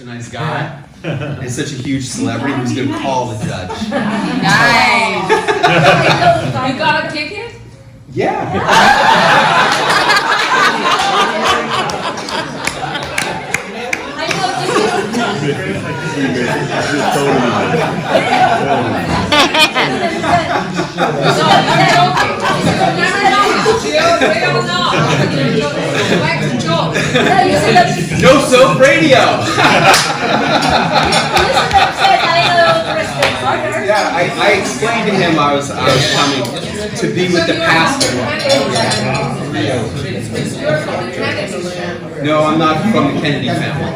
a nice guy and such a huge celebrity who's going to call the judge. Nice. You got a ticket? Yeah. No soap radio. Yeah, I explained to him I was coming to be with the pastor. No, I'm not from the Kennedy family.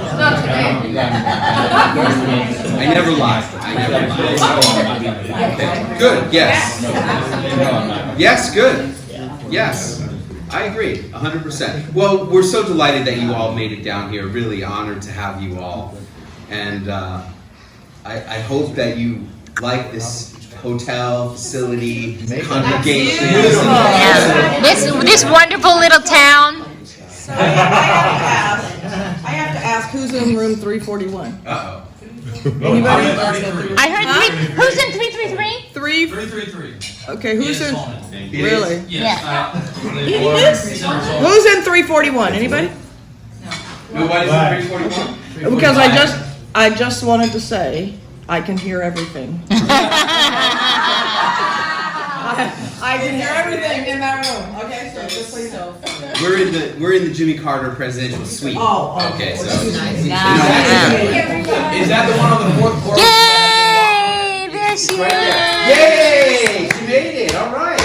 I never lied. Okay. Good. Yes. Yes. Good. Yes. I agree. 100%. Well, we're so delighted that you all made it down here. Really honored to have you all, and I hope that you like this hotel facility, congregation. Yeah. This wonderful little town. So I have to ask who's in room 341? Uh-oh. Anybody? I heard who's in 333? 333. Okay, who's in? Really? Yeah. Who's in 341? Anybody? Nobody's in 341? Because I just wanted to say I can hear everything. I can hear everything in that room. Okay, so just so you know. We're in the Jimmy Carter presidential suite. Oh, okay. So Nice. is that the one on the fourth floor? Yay! There she Right is. there. Yay! She made it. All right.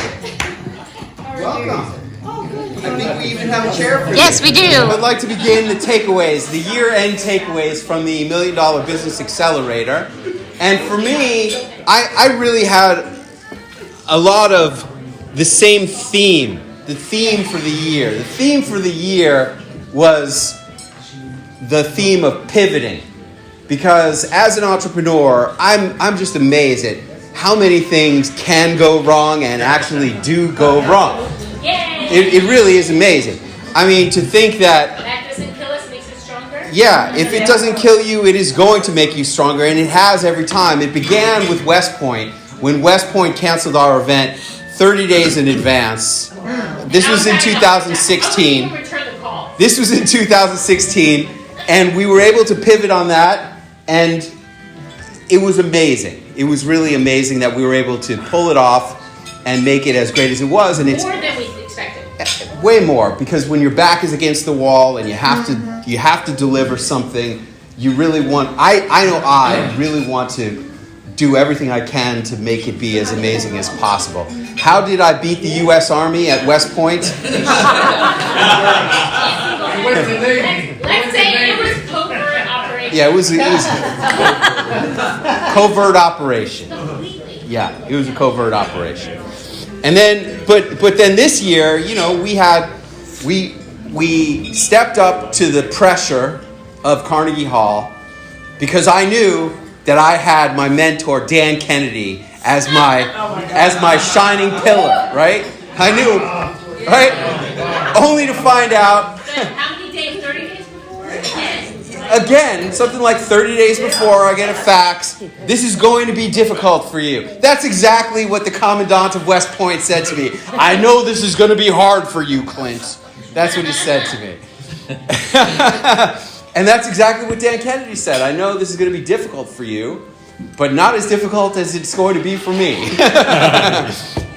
Welcome. I think we even have a chair for you. Yes, we do. I'd like to begin the takeaways, the year-end takeaways from the $1 Million Business Accelerator. And for me, I really had a lot of the same theme. The theme for the year. The theme for the year was the theme of pivoting. Because as an entrepreneur, I'm just amazed at how many things can go wrong and actually do go wrong. It really is amazing. I mean, to think that doesn't kill us makes us stronger. yeah, if it doesn't kill you, it is going to make you stronger, and it has every time. It began with West Point, when West Point canceled our event 30 days in advance. This was in 2016. This was in 2016, and we were able to pivot on that, and it was amazing. It was really amazing that we were able to pull it off and make it as great as it was, and it's More than we expected. way more, because when your back is against the wall and you have to deliver something, you really want. I know I really want to do everything I can to make it be as amazing as possible. How did I beat the U.S. Army at West Point? Let's say it was covert operation. Yeah, it was covert operation. Completely. Yeah, it was a covert operation. And then, but then this year, you know, we stepped up to the pressure of Carnegie Hall, because I knew that I had my mentor Dan Kennedy as my shining pillar, right? I knew, right? Only to find out. How many days? 30 days before? Again, something like 30 days before, I get a fax. This is going to be difficult for you. That's exactly what the commandant of West Point said to me. I know this is going to be hard for you, Clint. That's what he said to me. And that's exactly what Dan Kennedy said. I know this is going to be difficult for you, but not as difficult as it's going to be for me.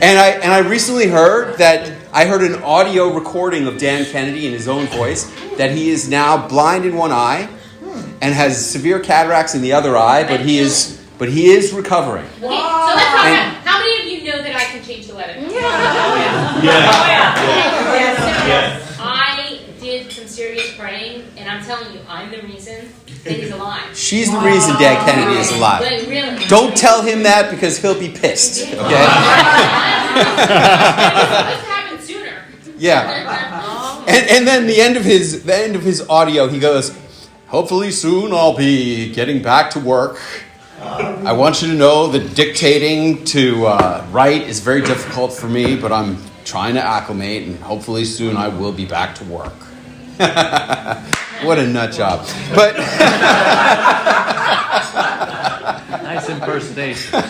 And I recently heard an audio recording of Dan Kennedy in his own voice, that he is now blind in one eye and has severe cataracts in the other eye, but he is recovering. Okay, so let's talk about how many of you know that I can change the weather? I did some serious praying, and I'm telling you, I'm the reason that he's alive. She's the reason Dan Kennedy is alive. Like, really. Don't tell him that, because he'll be pissed. Okay? This happened sooner. Yeah. And then the end of his audio, he goes, "Hopefully soon I'll be getting back to work. I want you to know that dictating to write is very difficult for me, but I'm trying to acclimate, and hopefully soon I will be back to work." What a nut job. But Nice impersonation.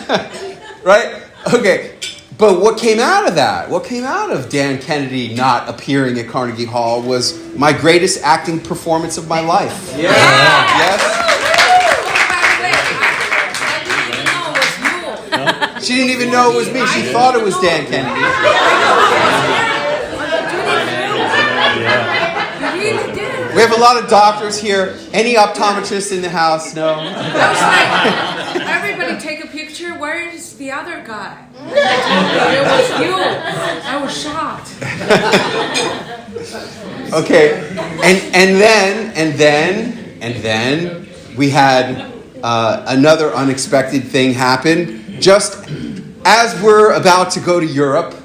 right? Okay. But what came out of that? What came out of Dan Kennedy not appearing at Carnegie Hall was my greatest acting performance of my life. Yeah. Yes? She didn't even know it was me. She thought it was Dan Kennedy. We have a lot of doctors here. Any optometrists in the house? No? I was like, everybody take a picture. Where is the other guy? It was you. I was shocked. Okay. And then we had another unexpected thing happen. Just as we're about to go to Europe,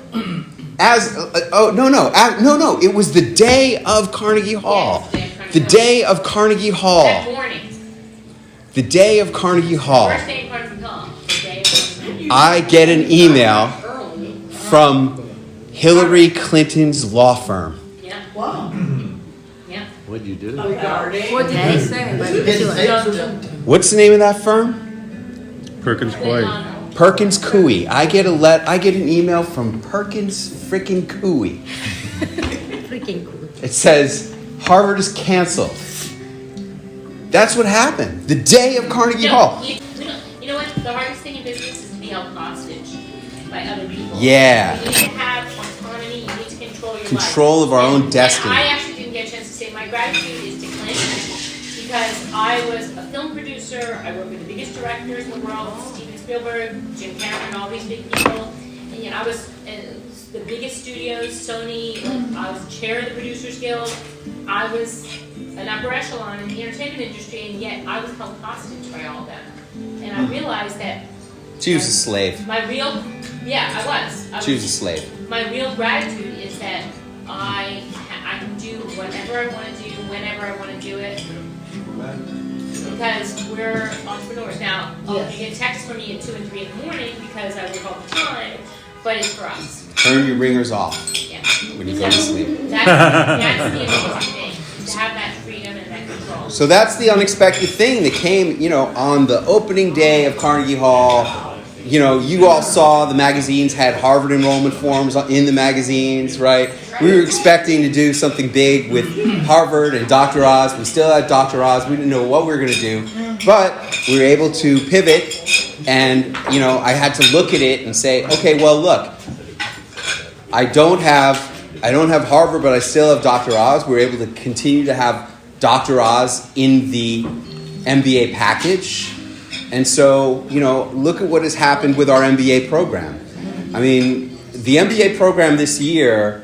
it was the day of Carnegie Hall. The day of Carnegie Hall. That morning. The day of Carnegie Hall. First day of Carnegie Hall. The day of Carnegie I get an email from Hillary Clinton's law firm. Yeah. Wow. Yeah. What'd you do? What did he say? What's the name of that firm? Perkins Coie. Perkins Coie. I get an email from Perkins freaking Coie. Freaking cool. It says Harvard is canceled. That's what happened. The day of Carnegie Hall. You know what? The hardest thing in business is to be held hostage by other people. Yeah. You need to have autonomy. You need to control your Control life. of our own And destiny. I actually didn't get a chance to say my gratitude is to Clint because I was a film producer. I worked with the biggest directors in the world, Steven Spielberg, Jim Cameron, all these big people. And I was in the biggest studios, Sony. I was chair of the Producers Guild. I was an upper echelon in the entertainment industry, and yet I was held hostage by all of them. And I realized that She was a slave. my real, I was. She was a slave. My real gratitude is that I can do whatever I want to do, whenever I want to do it. Because we're entrepreneurs. Now, you get a text from me at 2 and 3 in the morning because I work all the time, but it's for us. Turn your ringers off Yeah. when you go to sleep. That's the amazing thing, to have that freedom and that control. So that's the unexpected thing that came, on the opening day of Carnegie Hall. You all saw the magazines had Harvard enrollment forms in the magazines, right? We were expecting to do something big with Harvard and Dr. Oz. We still had Dr. Oz. We didn't know what we were going to do. But we were able to pivot. And, I had to look at it and say, okay, well, look, I don't have Harvard, but I still have Dr. Oz. We were able to continue to have Dr. Oz in the MBA package. And so, look at what has happened with our MBA program. I mean, the MBA program this year,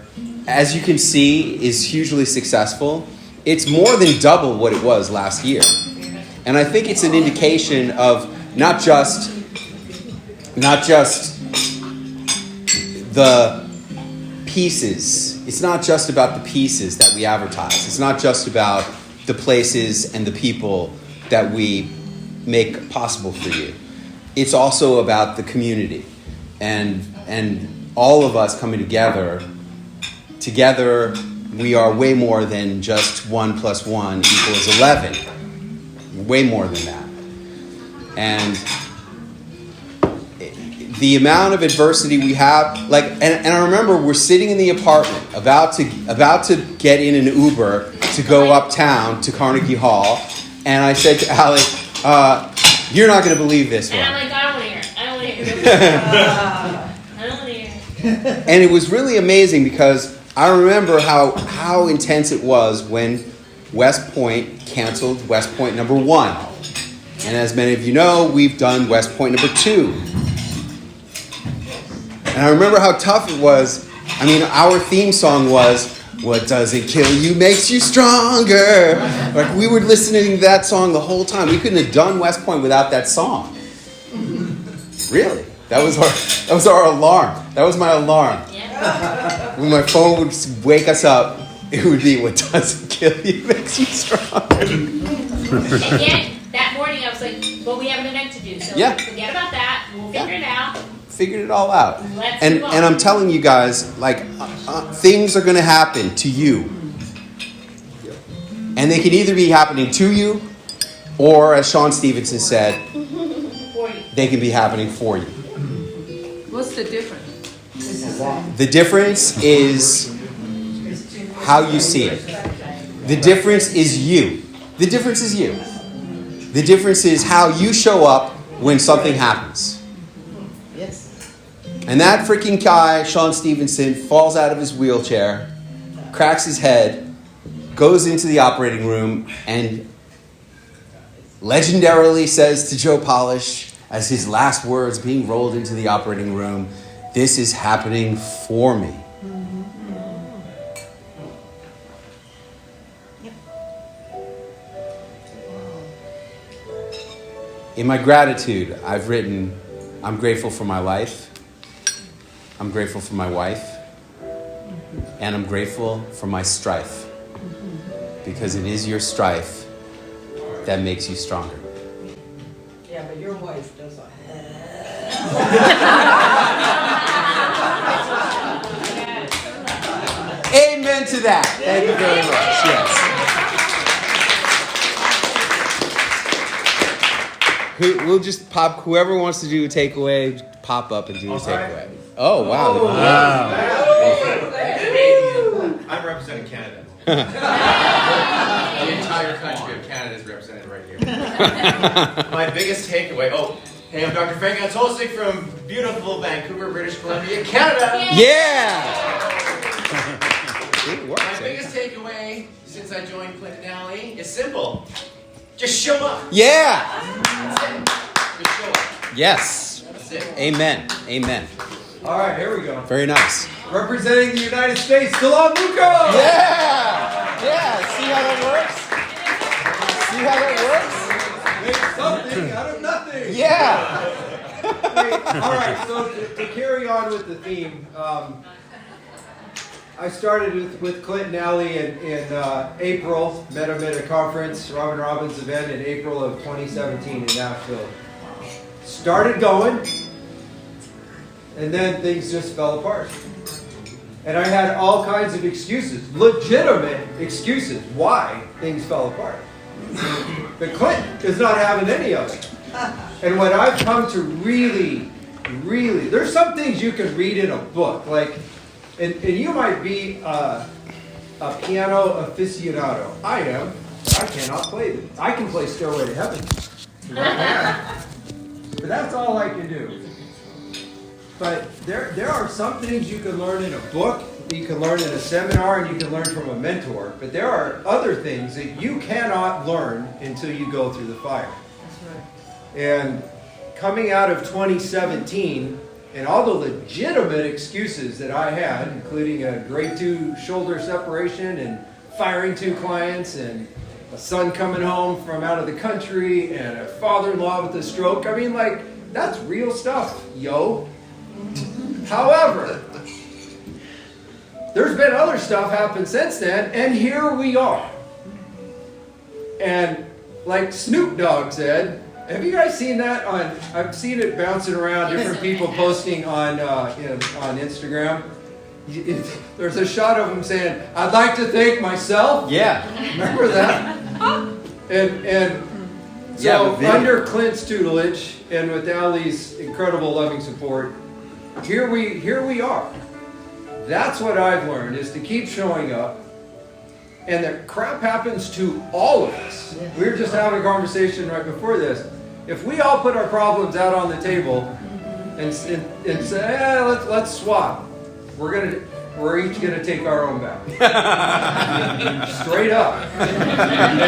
as you can see, is hugely successful. It's more than double what it was last year. And I think it's an indication of not just the pieces. It's not just about the pieces that we advertise. It's not just about the places and the people that we make possible for you. It's also about the community and all of us coming together. Together, we are way more than just 1 + 1 = 11. Way more than that. And the amount of adversity we have, and I remember we're sitting in the apartment about to get in an Uber to go uptown to Carnegie Hall, and I said to Allie, you're not going to believe this one. And I'm like, I don't want to hear it. I don't want to hear it. I don't want to hear it. And it was really amazing because I remember how intense it was when West Point canceled West Point number 1. And as many of you know, we've done West Point number 2. And I remember how tough it was. I mean, our theme song was, "What doesn't kill you makes you stronger." Like, we were listening to that song the whole time. We couldn't have done West Point without that song. Really. That was our alarm. That was my alarm. Yeah. When my phone would wake us up, it would be, "What doesn't kill you makes you stronger." And yet, that morning I was like, but we have an event to do, so Yeah. forget about that. We'll figure it out. Figured it all out. Let's And move on. and I'm telling you guys, things are going to happen to you. And they can either be happening to you, or as Sean Stevenson said, they can be happening for you. What's the difference? The difference is how you see it. The difference is you. The difference is you. The difference is how you show up when something happens. Yes. And that freaking guy, Sean Stevenson, falls out of his wheelchair, cracks his head, goes into the operating room, and legendarily says to Joe Polish, as his last words being rolled into the operating room, "This is happening for me." In my gratitude, I've written, I'm grateful for my life, I'm grateful for my wife, and I'm grateful for my strife. Because it is your strife that makes you stronger. Yeah, but your wife does a Amen to that. Thank you very much. Yes. We'll just pop, whoever wants to do a takeaway, pop up and do a takeaway. Oh, wow. I'm representing Canada. The entire country of Canada is represented right here. My biggest takeaway. Hey, I'm Dr. Frank Antolsik from beautiful Vancouver, British Columbia, Canada. Yeah. My biggest takeaway since I joined Clint and Allie is simple. Just show up. Yeah. That's it. Just show up. Yes. That's it. Amen. Amen. All right, here we go. Very nice. Representing the United States, Dylan Luco! Yeah. Yeah. See how that works? See how that works? Make something out of nothing. Yeah. Hey, all right, so to carry on with the theme, I started with Clint and Allie in April, met them at a conference, Robin Robbins event in April of 2017 in Nashville. Started going, and then things just fell apart. And I had all kinds of excuses, legitimate excuses why things fell apart. But Clint is not having any of it. And what I've come to really, there's some things you can read in a book, like, and you might be a piano aficionado. I am. I cannot play them. I can play Stairway to Heaven. But that's all I can do. But there are some things you can learn in a book, you can learn in a seminar, and you can learn from a mentor. But there are other things that you cannot learn until you go through the fire. That's right. And coming out of 2017, and all the legitimate excuses that I had, including a grade 2 shoulder separation and firing 2 clients and a son coming home from out of the country and a father-in-law with a stroke. I mean, like, that's real stuff, yo. However, there's been other stuff happen since then, and here we are. And like Snoop Dogg said, have you guys seen that I've seen it bouncing around, different people posting on Instagram. There's a shot of him saying, "I'd like to thank myself." Yeah. Remember that? And so under Clint's tutelage and with Allie's incredible loving support, here we are. That's what I've learned, is to keep showing up. And that crap happens to all of us. We were just having a conversation right before this. If we all put our problems out on the table and say, let's swap, we're each gonna take our own back. Straight up. And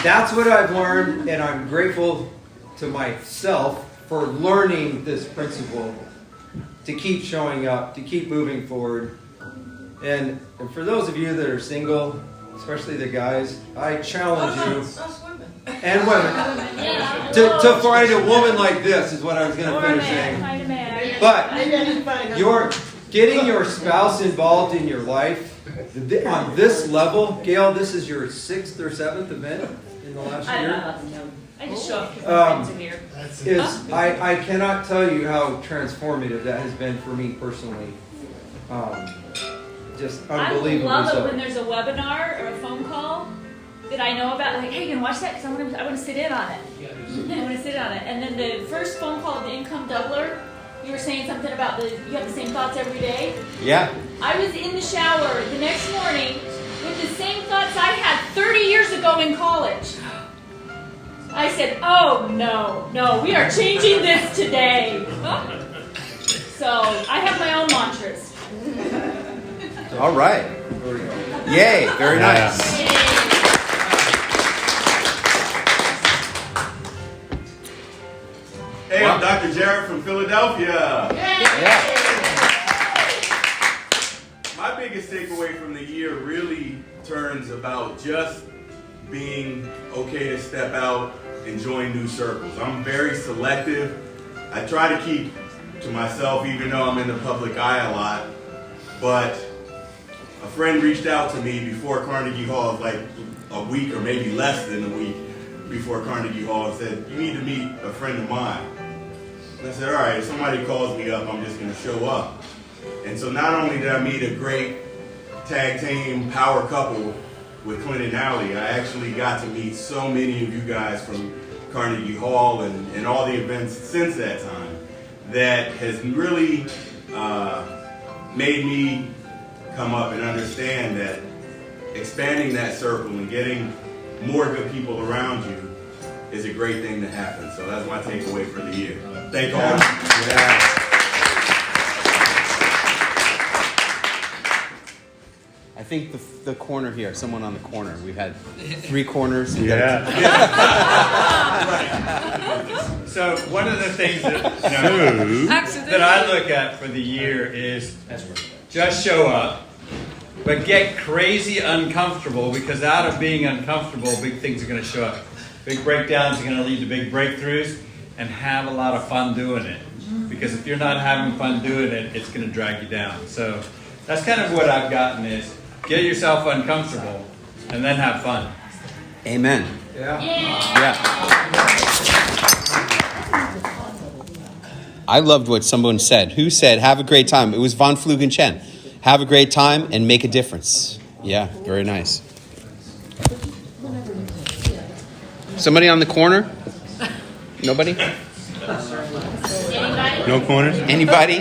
that's what I've learned, and I'm grateful to myself for learning this principle, to keep showing up, to keep moving forward. And for those of you that are single, especially the guys, I challenge you, and women, to find a woman like this is what I was going to finish saying. But you're getting your spouse involved in your life on this level. Gail, this is your 6th or 7th event in the last year. I just show up because my friends are here. I cannot tell you how transformative that has been for me personally. just I unbelievably love it so. when there's a webinar or a phone call that I know about. Like, hey, you can watch that because I want to sit in on it. I want to sit on it. And then the first phone call, the income doubler, you were saying something about you have the same thoughts every day. Yeah. I was in the shower the next morning with the same thoughts I had 30 years ago in college. I said, oh, no, we are changing this today. So I have my own mantras. All right. Yay. Very nice. Hey, I'm Dr. Jared from Philadelphia. Yeah. My biggest takeaway from the year really turns about just being okay to step out and join new circles. I'm very selective. I try to keep to myself even though I'm in the public eye a lot. But a friend reached out to me before Carnegie Hall, like a week or maybe less than a week before Carnegie Hall, and said, you need to meet a friend of mine. And I said, all right, if somebody calls me up, I'm just going to show up. And so not only did I meet a great tag team power couple with Clint and Allie, I actually got to meet so many of you guys from Carnegie Hall and all the events since that time that has really made me come up and understand that expanding that circle and getting more good people around you is a great thing to happen. So that's my takeaway for the year. Thank all. Yeah. I think the corner here, someone on the corner. We've had 3 corners. Yeah. So one of the things that I look at for the year is just show up, but get crazy uncomfortable, because out of being uncomfortable, big things are going to show up. Big breakdowns are going to lead to big breakthroughs, and have a lot of fun doing it. Because if you're not having fun doing it, it's going to drag you down. So that's kind of what I've gotten is get yourself uncomfortable and then have fun. Amen. Yeah. I loved what someone said. Who said, have a great time? It was Von Flugen Chen. Have a great time and make a difference. Yeah, very nice. Somebody on the corner? Nobody? No corners? Anybody?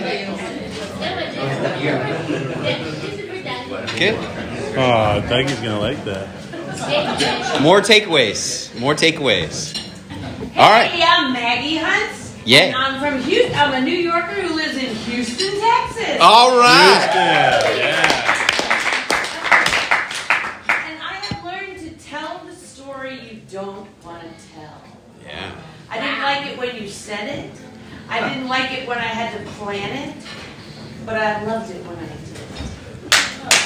Good. Oh, Tiger's gonna like that. More takeaways. All right. Hey, I'm Maggie Hunt. Yeah. And I'm from Houston. I'm a New Yorker who lives in Houston, Texas. All right. And I have learned to tell the story you don't want to tell. Yeah. I didn't like it when you said it. I didn't like it when I had to plan it. But I loved it when I did it.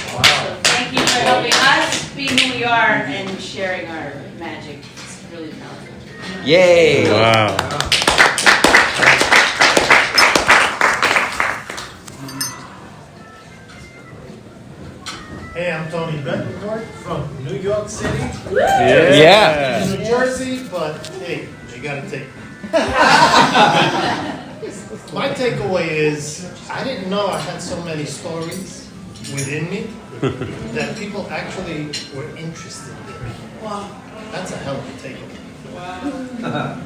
So thank you for helping us be who we are and sharing our magic. It's really powerful. Yay. Wow. Hey, I'm Tony Betancourt from New York City. Yeah. New Jersey, but hey, you gotta take it. My takeaway is, I didn't know I had so many stories within me that people actually were interested in. Wow. That's a hell of a takeaway. Wow.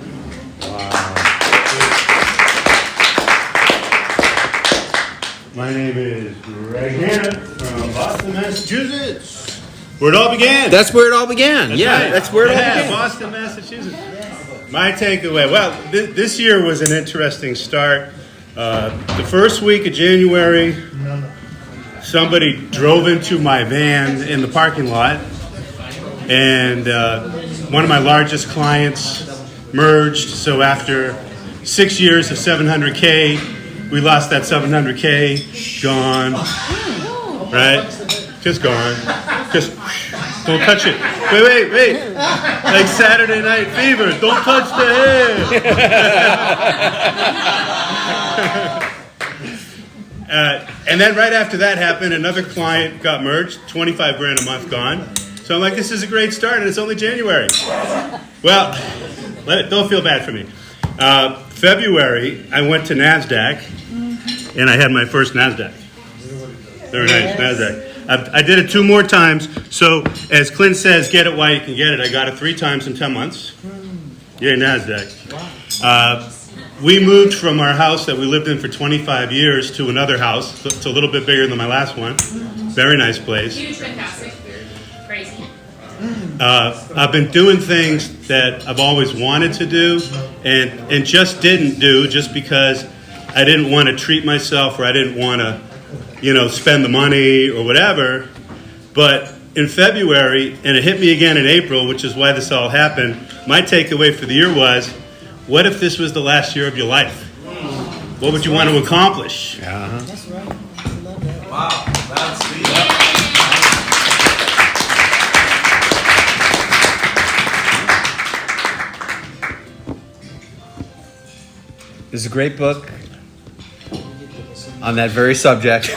My name is Greg Hanna from Boston, Massachusetts. Where it all began. That's where it all began. That's yeah, right. that's where it all began. Boston, Massachusetts. My takeaway. Well, this year was an interesting start. The first week of January, somebody drove into my van in the parking lot, and one of my largest clients merged. So after 6 years of 700K, we lost that 700K. Gone. Right? Just gone. Just don't touch it. Wait. Like Saturday Night Fever. Don't touch the hair. And then right after that happened, another client got merged. 25 grand a month gone. So I'm like, this is a great start, and it's only January. Well, don't feel bad for me. February, I went to NASDAQ, and I had my first NASDAQ. Very nice, NASDAQ. I did it 2 more times. So as Clint says, get it while you can get it. I got it 3 times in 10 months. Yay, NASDAQ. We moved from our house that we lived in for 25 years to another house. It's a little bit bigger than my last one. Very nice place. Huge, fantastic, crazy. I've been doing things that I've always wanted to do and just didn't do just because I didn't want to treat myself or I didn't want to, spend the money or whatever. But in February, and it hit me again in April, which is why this all happened, my takeaway for the year was, what if this was the last year of your life? What would you want to accomplish? That's right. I love that. Wow, that's sweet. There's a great book on that very subject.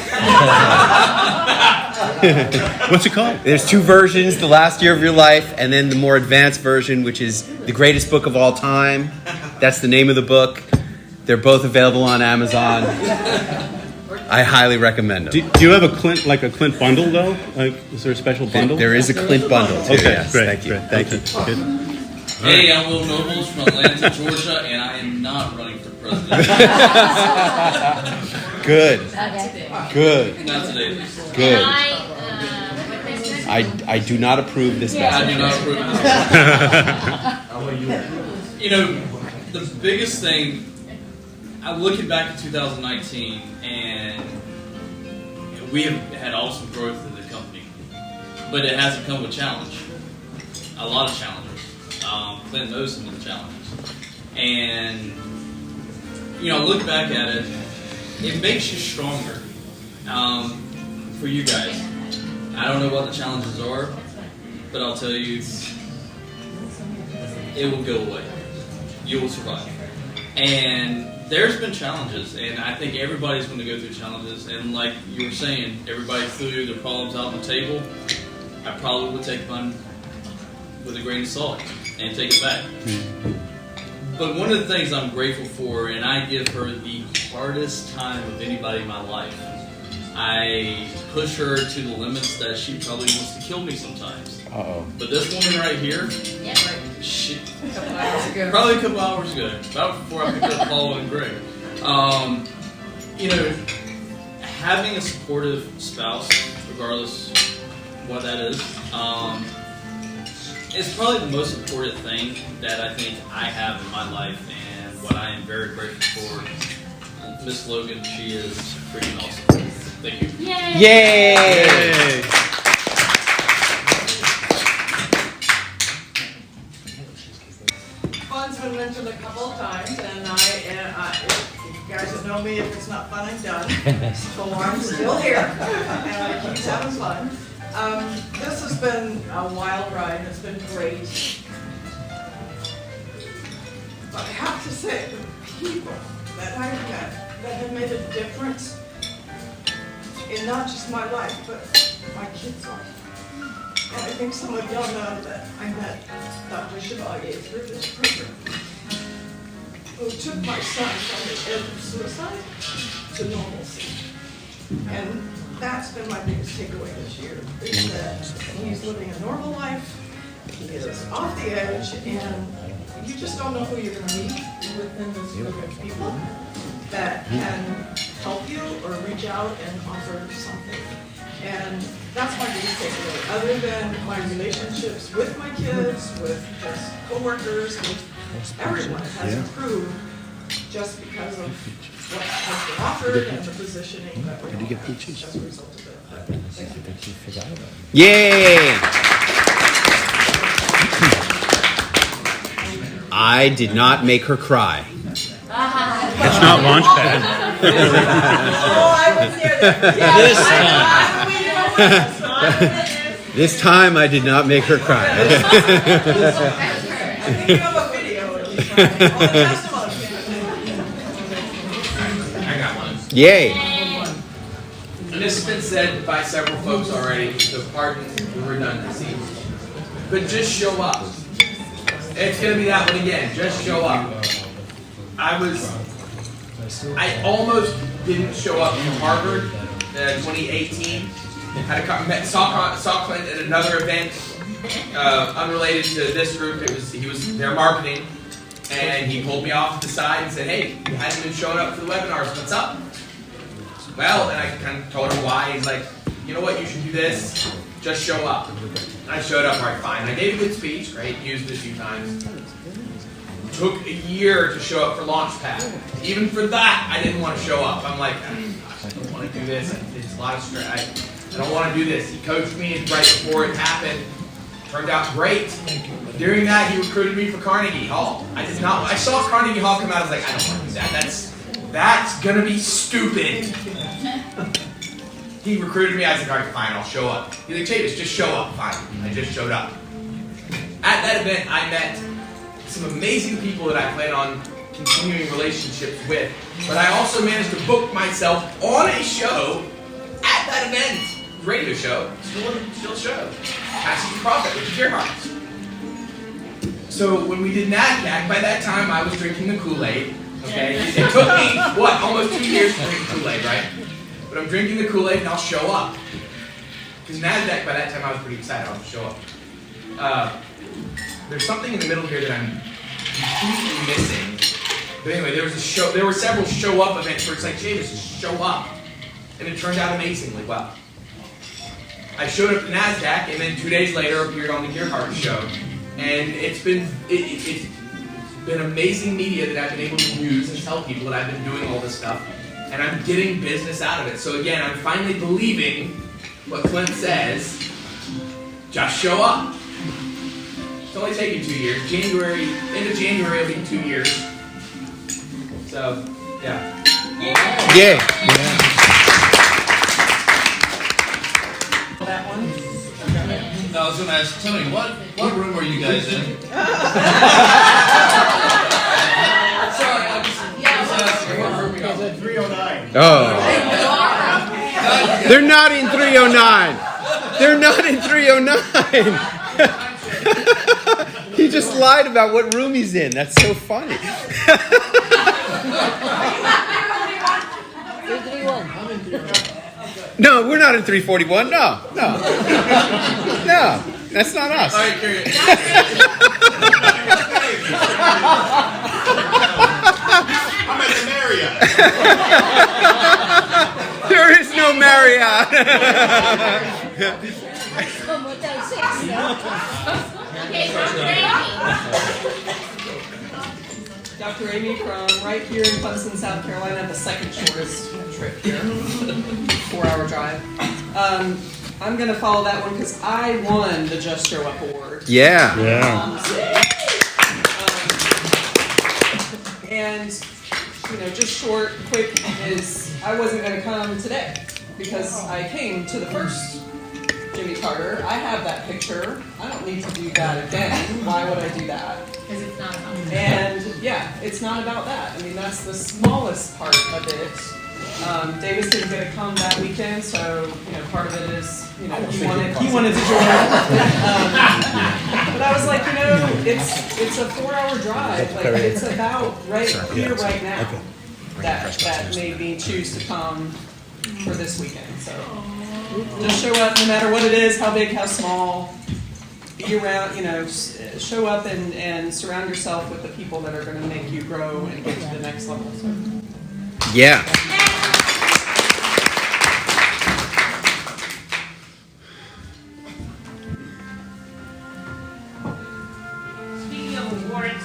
What's it called? There's 2 versions, The Last Year of Your Life, and then the more advanced version, which is The Greatest Book of All Time. That's the name of the book. They're both available on Amazon. I highly recommend them. Do you have a Clint bundle, though? Is there a special bundle? There is a Clint bundle, too. Okay, yes. great. Thank you. Great. Thank you. Good. Hey, I'm Will Nobles from Atlanta, Georgia, and I am not running for president. Good. Good. Not today. Good. I do not approve this message. I do not approve this. The biggest thing, I'm looking back at 2019, and we have had awesome growth in the company, but it hasn't come with challenge. A lot of challenges. Clint knows some of the challenges. And, look back at it, it makes you stronger. For you guys, I don't know what the challenges are, but I'll tell you, it will go away. You will survive. And there's been challenges, and I think everybody's going to go through challenges. And like you were saying, everybody threw their problems out on the table. I probably would take mine with a grain of salt and take it back. But one of the things I'm grateful for, and I give her the hardest time of anybody in my life. I push her to the limits that she probably wants to kill me sometimes. But this woman right here, she, probably a couple hours ago, about before I picked up Paul and Greg. Having a supportive spouse, regardless what that is, is probably the most important thing that I think I have in my life, and what I am very grateful for. Miss Logan, she is freaking awesome. Thank you. Yay! Yay! Fun's been mentioned a couple of times, and you guys have known me, if it's not fun, I'm done. So I'm still here, and I keep having fun. This has been a wild ride, it's been great. But I have to say, the people that I've met that have made a difference in not just my life, but my kids' life. And I think some of y'all know that I met Dr. Chevalier through this program, who took my son from the edge of suicide to normalcy. And that's been my biggest takeaway this year, is that he's living a normal life, he is off the edge, and you just don't know who you're going to meet within this group of people that can help you or reach out and offer something. And that's my biggest takeaway, other than my relationships with my kids, with just coworkers, with everyone has improved just because of what has been offered and the positioning that we all have as a result of it. Thank you. Yay! I did not make her cry. It's not Launchpad. This time I did not make her cry. Yay. And this has been said by several folks already, so pardon the redundancy. But just show up. It's going to be that one again. Just show up. I almost didn't show up to Harvard in 2018 Saw Clint at another event, unrelated to this group. He was their marketing, and he pulled me off to the side and said, "Hey, you hadn't been showing up for the webinars. What's up?" Well, and I kind of told him why. He's like, "You know what? You should do this. Just show up." And I showed up. All right, fine. I gave a good speech. Great. Used it a few times. Took a year to show up for Launchpad. Even for that, I didn't want to show up. I'm like, I don't want to do this. It's a lot of stress. I don't want to do this. He coached me right before it happened. Turned out great. During that, he recruited me for Carnegie Hall. I did not. I saw Carnegie Hall come out. I was like, I don't want to do that. That's gonna be stupid. He recruited me. I was like, all right, fine, I'll show up. He's like, Chavis, just show up. Fine. I just showed up. At that event, I met some amazing people that I plan on continuing relationships with. But I also managed to book myself on a show at that event. Radio show, still a show. Passion for Profit with the Gearhearts. So when we did NASDAQ, by that time I was drinking the Kool-Aid. Okay, it took me, almost 2 years to drink Kool-Aid, right? But I'm drinking the Kool-Aid and I'll show up. Because NASDAQ, by that time I was pretty excited, I'll show up. There's something in the middle here that I'm completely missing. But anyway, there were several show up events where it's like, Jay, just show up. And it turned out amazingly well. I showed up at NASDAQ and then 2 days later appeared on the Gearheart show. And it's been amazing media that I've been able to use and tell people that I've been doing all this stuff. And I'm getting business out of it. So again, I'm finally believing what Clint says. Just show up. It's only taken 2 years. End of January will be 2 years. So, yeah. Yeah. That one? No, I was going to ask Tony, what room are you guys in? Sorry, I was asking what room you guys in. 309. Oh. They're not in 309. They're not in 309. He just lied about what room he's in. That's so funny. No, we're not in 341. No. No, that's not us. All right, carry it. I'm at the Marriott. There is no Marriott. Dr. Amy from right here in Clemson, South Carolina, the second shortest trip here, 4-hour drive. I'm going to follow that one because I won the Just Show Up Award. Yeah. And, just short, quick is I wasn't going to come today because I came to the first Jimmy Carter. I have that picture. I don't need to do that again. Why would I do that? Because it's not about that. And yeah, it's not about that. I mean, that's the smallest part of it. Davis didn't get to come that weekend, so part of it is he wanted to join. But I was like, it's a 4-hour drive. Like it's about right here, right now. That made me choose to come for this weekend. So just show up, no matter what it is, how big, how small. Be around, show up and surround yourself with the people that are going to make you grow and get to the next level. So. Yeah. Speaking of awards,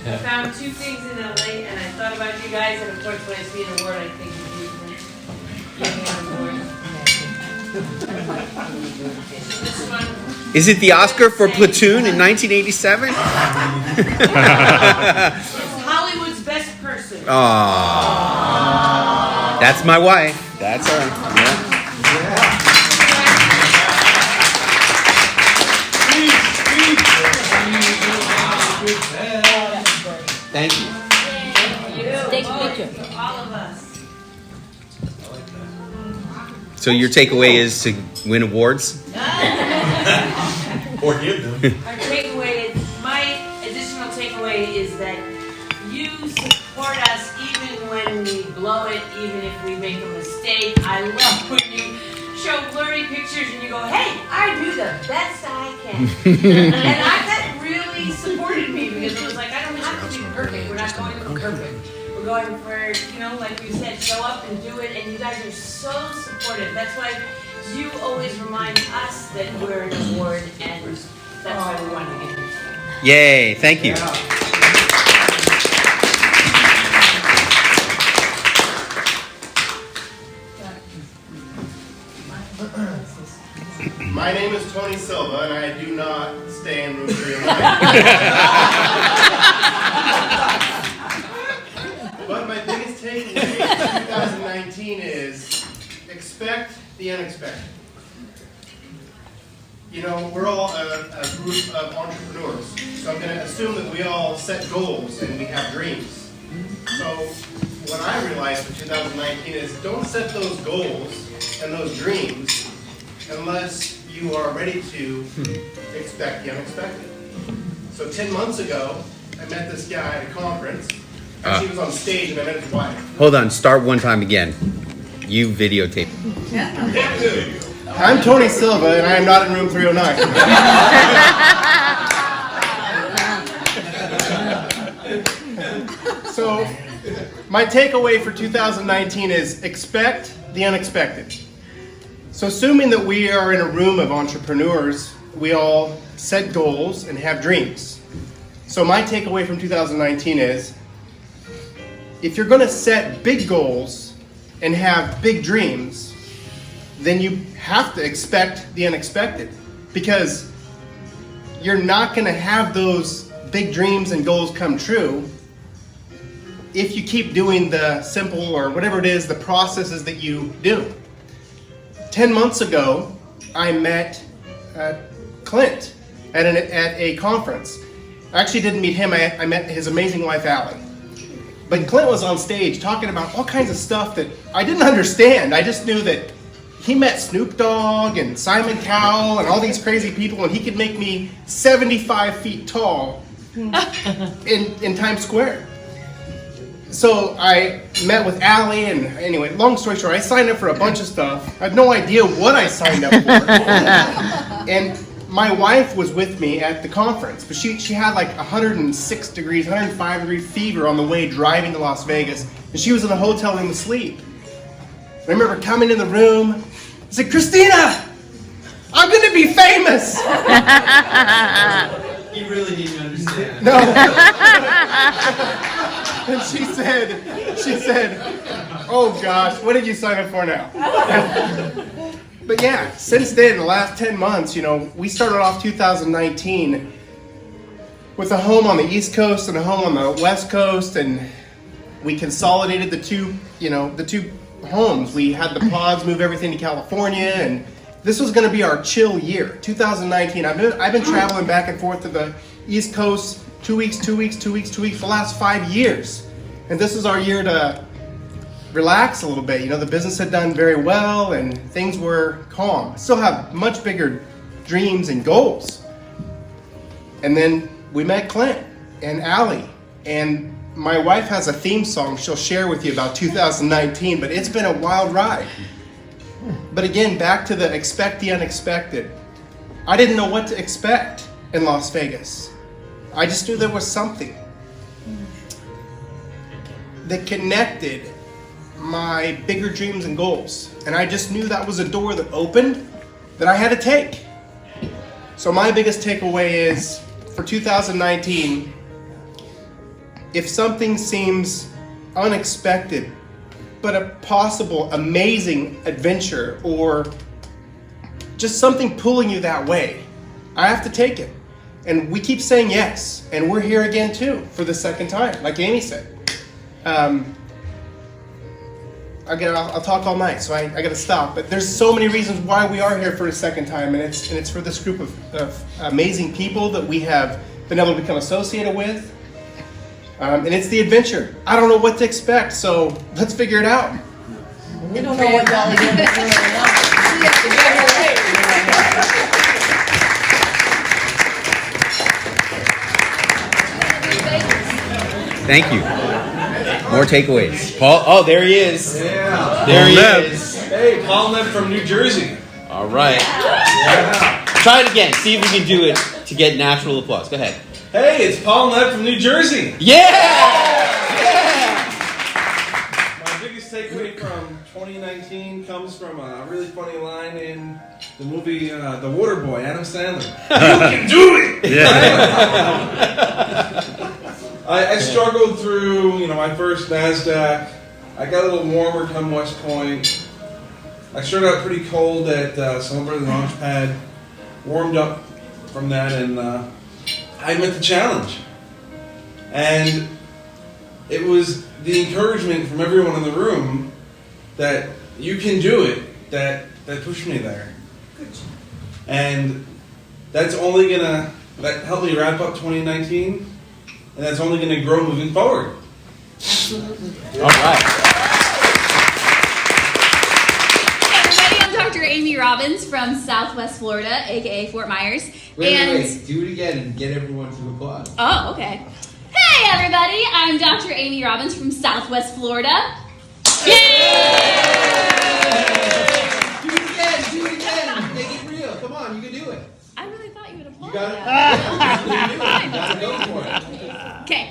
I found 2 things in LA, and I thought about you guys, and of course, when I see an award, I think of you. Give me an award. This one. Is it the Oscar for Platoon in 1987? Hollywood's best person. Aww. That's my wife. That's her. Yeah. Thank you. Take a picture. All of us. So your takeaway is to win awards? Or give them. Our takeaway, my additional takeaway is that you support us even when we blow it, even if we make a mistake. I love when you take pictures and you go, hey, I do the best I can. And that really supported me because it was like, I don't have to be perfect. We're not going for perfect. We're going for, like we said, show up and do it. And you guys are so supportive. That's why you always remind us that we're an award, and that's why we wanted to get here. Yay, thank you. My name is Tony Silva, and I do not stay in room 309. But my biggest takeaway in 2019 is expect the unexpected. We're all a group of entrepreneurs, so I'm going to assume that we all set goals and we have dreams. So what I realized for 2019 is don't set those goals and those dreams unless you are ready to expect the unexpected. So 10 months ago, I met this guy at a conference. Actually, he was on stage and I met his wife. Hold on, start one time again. You videotape. I'm Tony Silva, and I am not in room 309. So, my takeaway for 2019 is expect the unexpected. So, assuming that we are in a room of entrepreneurs, we all set goals and have dreams. So, my takeaway from 2019 is if you're going to set big goals and have big dreams, then you have to expect the unexpected, because you're not going to have those big dreams and goals come true if you keep doing the simple or whatever it is, the processes that you do. 10 months ago, I met Clint at a conference. I actually didn't meet him, I met his amazing wife, Allie. But Clint was on stage talking about all kinds of stuff that I didn't understand. I just knew that he met Snoop Dogg and Simon Cowell and all these crazy people, and he could make me 75 feet tall in Times Square. So I met with Allie, and anyway, long story short, I signed up for a bunch of stuff. I had no idea what I signed up for. And my wife was with me at the conference, but she had like 106 degrees, 105 degree fever on the way driving to Las Vegas, and she was in a hotel room asleep. I remember coming in the room, I said, Christina, I'm going to be famous. You really need to understand. No. And she said, oh gosh, what did you sign up for now? But yeah, since then, the last 10 months, we started off 2019 with a home on the East Coast and a home on the West Coast, and we consolidated the two homes. We had the pods move everything to California, and this was going to be our chill year, 2019. I've been traveling back and forth to the East Coast 2 weeks for the last 5 years, and this is our year to relax a little bit. The business had done very well and things were calm. Still have much bigger dreams and goals. And then we met Clint and Allie, and my wife has a theme song she'll share with you about 2019, but it's been a wild ride. But again, back to the expect the unexpected. I didn't know what to expect in Las Vegas. I just knew there was something that connected my bigger dreams and goals. And I just knew that was a door that opened that I had to take. So my biggest takeaway is for 2019, if something seems unexpected, but a possible amazing adventure or just something pulling you that way, I have to take it. And we keep saying yes. And we're here again too for the second time, like Amy said. I'll talk all night, so I got to stop. But there's so many reasons why we are here for a second time, and it's for this group of amazing people that we have been able to become associated with. And it's the adventure. I don't know what to expect, so let's figure it out. We don't know what y'all are going to do. Thank you. More takeaways. Paul, oh, there he is. Yeah. There he is. Hey, Paul Neb from New Jersey. All right. Try it again. See if you can do it to get natural applause. Go ahead. Hey, it's Paul Nett from New Jersey. My biggest takeaway from 2019 comes from a really funny line in the movie The Waterboy, Adam Sandler. You can do it! I struggled through, my first NASDAQ. I got a little warmer come West Point. I started out pretty cold at Celebrity Launchpad. Warmed up from that, and I met the challenge. And it was the encouragement from everyone in the room that you can do it that pushed me there. And that's only that helped me wrap up 2019, and that's only gonna grow moving forward. Absolutely. All right. Hey everybody, I'm Dr. Amy Robbins from Southwest Florida, aka Fort Myers. Wait. Do it again and get everyone to applaud. Oh, okay. Hey everybody, I'm Dr. Amy Robbins from Southwest Florida. Yay! Do it again. Make it real. Come on, you can do it. I really thought you would applaud. You got it. You gotta go for it. Okay.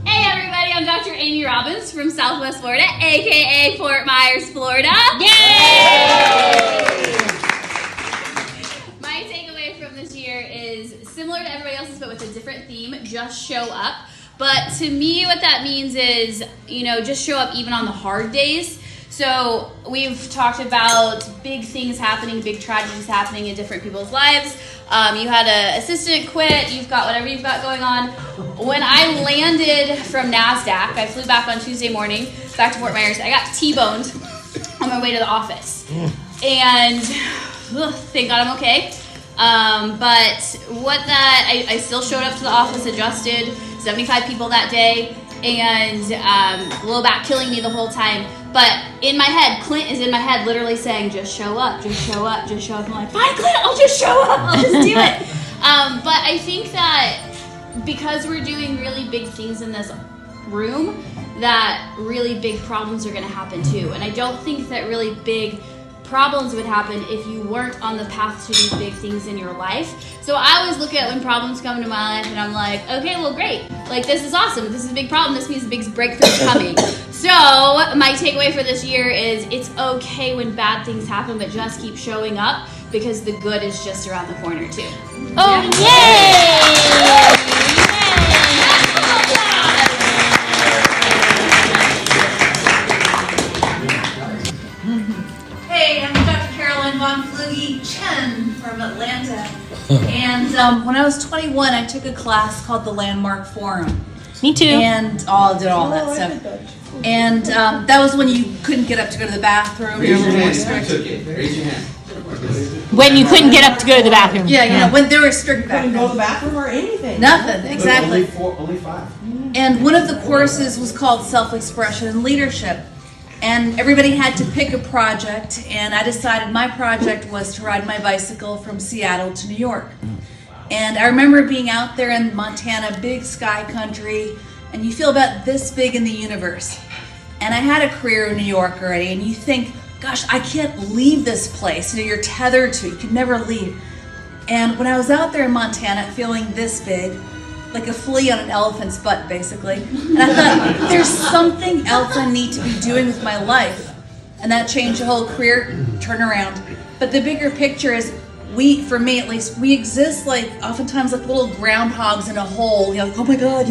Hey everybody, I'm Dr. Amy Robbins from Southwest Florida, aka Fort Myers, Florida. Yay! My takeaway from this year is similar to everybody else's, but with a different theme: just show up. But to me, what that means is, just show up even on the hard days. So we've talked about big things happening, big tragedies happening in different people's lives. You had an assistant quit, you've got whatever you've got going on. When I landed from NASDAQ, I flew back on Tuesday morning, back to Fort Myers. I got T-boned on my way to the office. And thank God I'm okay. But I still showed up to the office, adjusted, 75 people that day, and low back killing me the whole time. But in my head, Clint is in my head literally saying, just show up, just show up, just show up. I'm like, fine, Clint, I'll just show up, I'll just do it. But I think that because we're doing really big things in this room, that really big problems are going to happen too. And I don't think that really big problems would happen if you weren't on the path to do big things in your life. So I always look at when problems come into my life and I'm like, okay, well, great. Like, this is awesome. This is a big problem. This means a big breakthrough is coming. So my takeaway for this year is it's okay when bad things happen, but just keep showing up because the good is just around the corner too. Oh, Hey, I'm Dr. Carolyn Von Flugie-Chen from Atlanta. And when I was 21, I took a class called the Landmark Forum. Me too. And did all that stuff. And that was when you couldn't get up to go to the bathroom. Raise your hand if you took it. Raise your hand. When you couldn't get up to go to the bathroom. Yeah, when they were strict back Couldn't then. go to the bathroom or anything. Nothing, exactly. Only 5. And one of the courses was called Self-Expression and Leadership. And everybody had to pick a project, and I decided my project was to ride my bicycle from Seattle to New York. And I remember being out there in Montana, big sky country, and you feel about this big in the universe. And I had a career in New York already, and you think, gosh, I can't leave this place. You're tethered to it. You could never leave. And when I was out there in Montana feeling this big, like a flea on an elephant's butt, basically. And I thought, there's something else I need to be doing with my life. And that changed the whole career turnaround. But the bigger picture is, for me at least, we exist oftentimes like little groundhogs in a hole. Like, oh my God,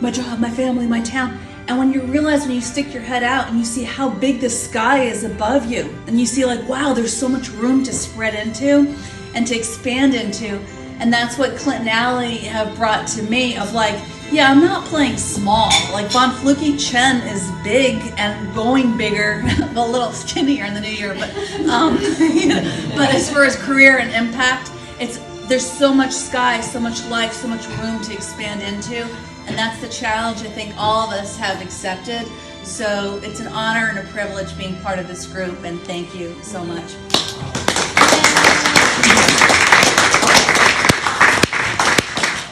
my job, my family, my town. And when you realize, when you stick your head out and you see how big the sky is above you, and you see wow, there's so much room to spread into and to expand into. And that's what Clint and Allie have brought to me of I'm not playing small. Von Flugie-Chen is big and going bigger, a little skinnier in the new year, but but as far as career and impact, there's so much sky, so much life, so much room to expand into. And that's the challenge I think all of us have accepted. So it's an honor and a privilege being part of this group, and thank you so much.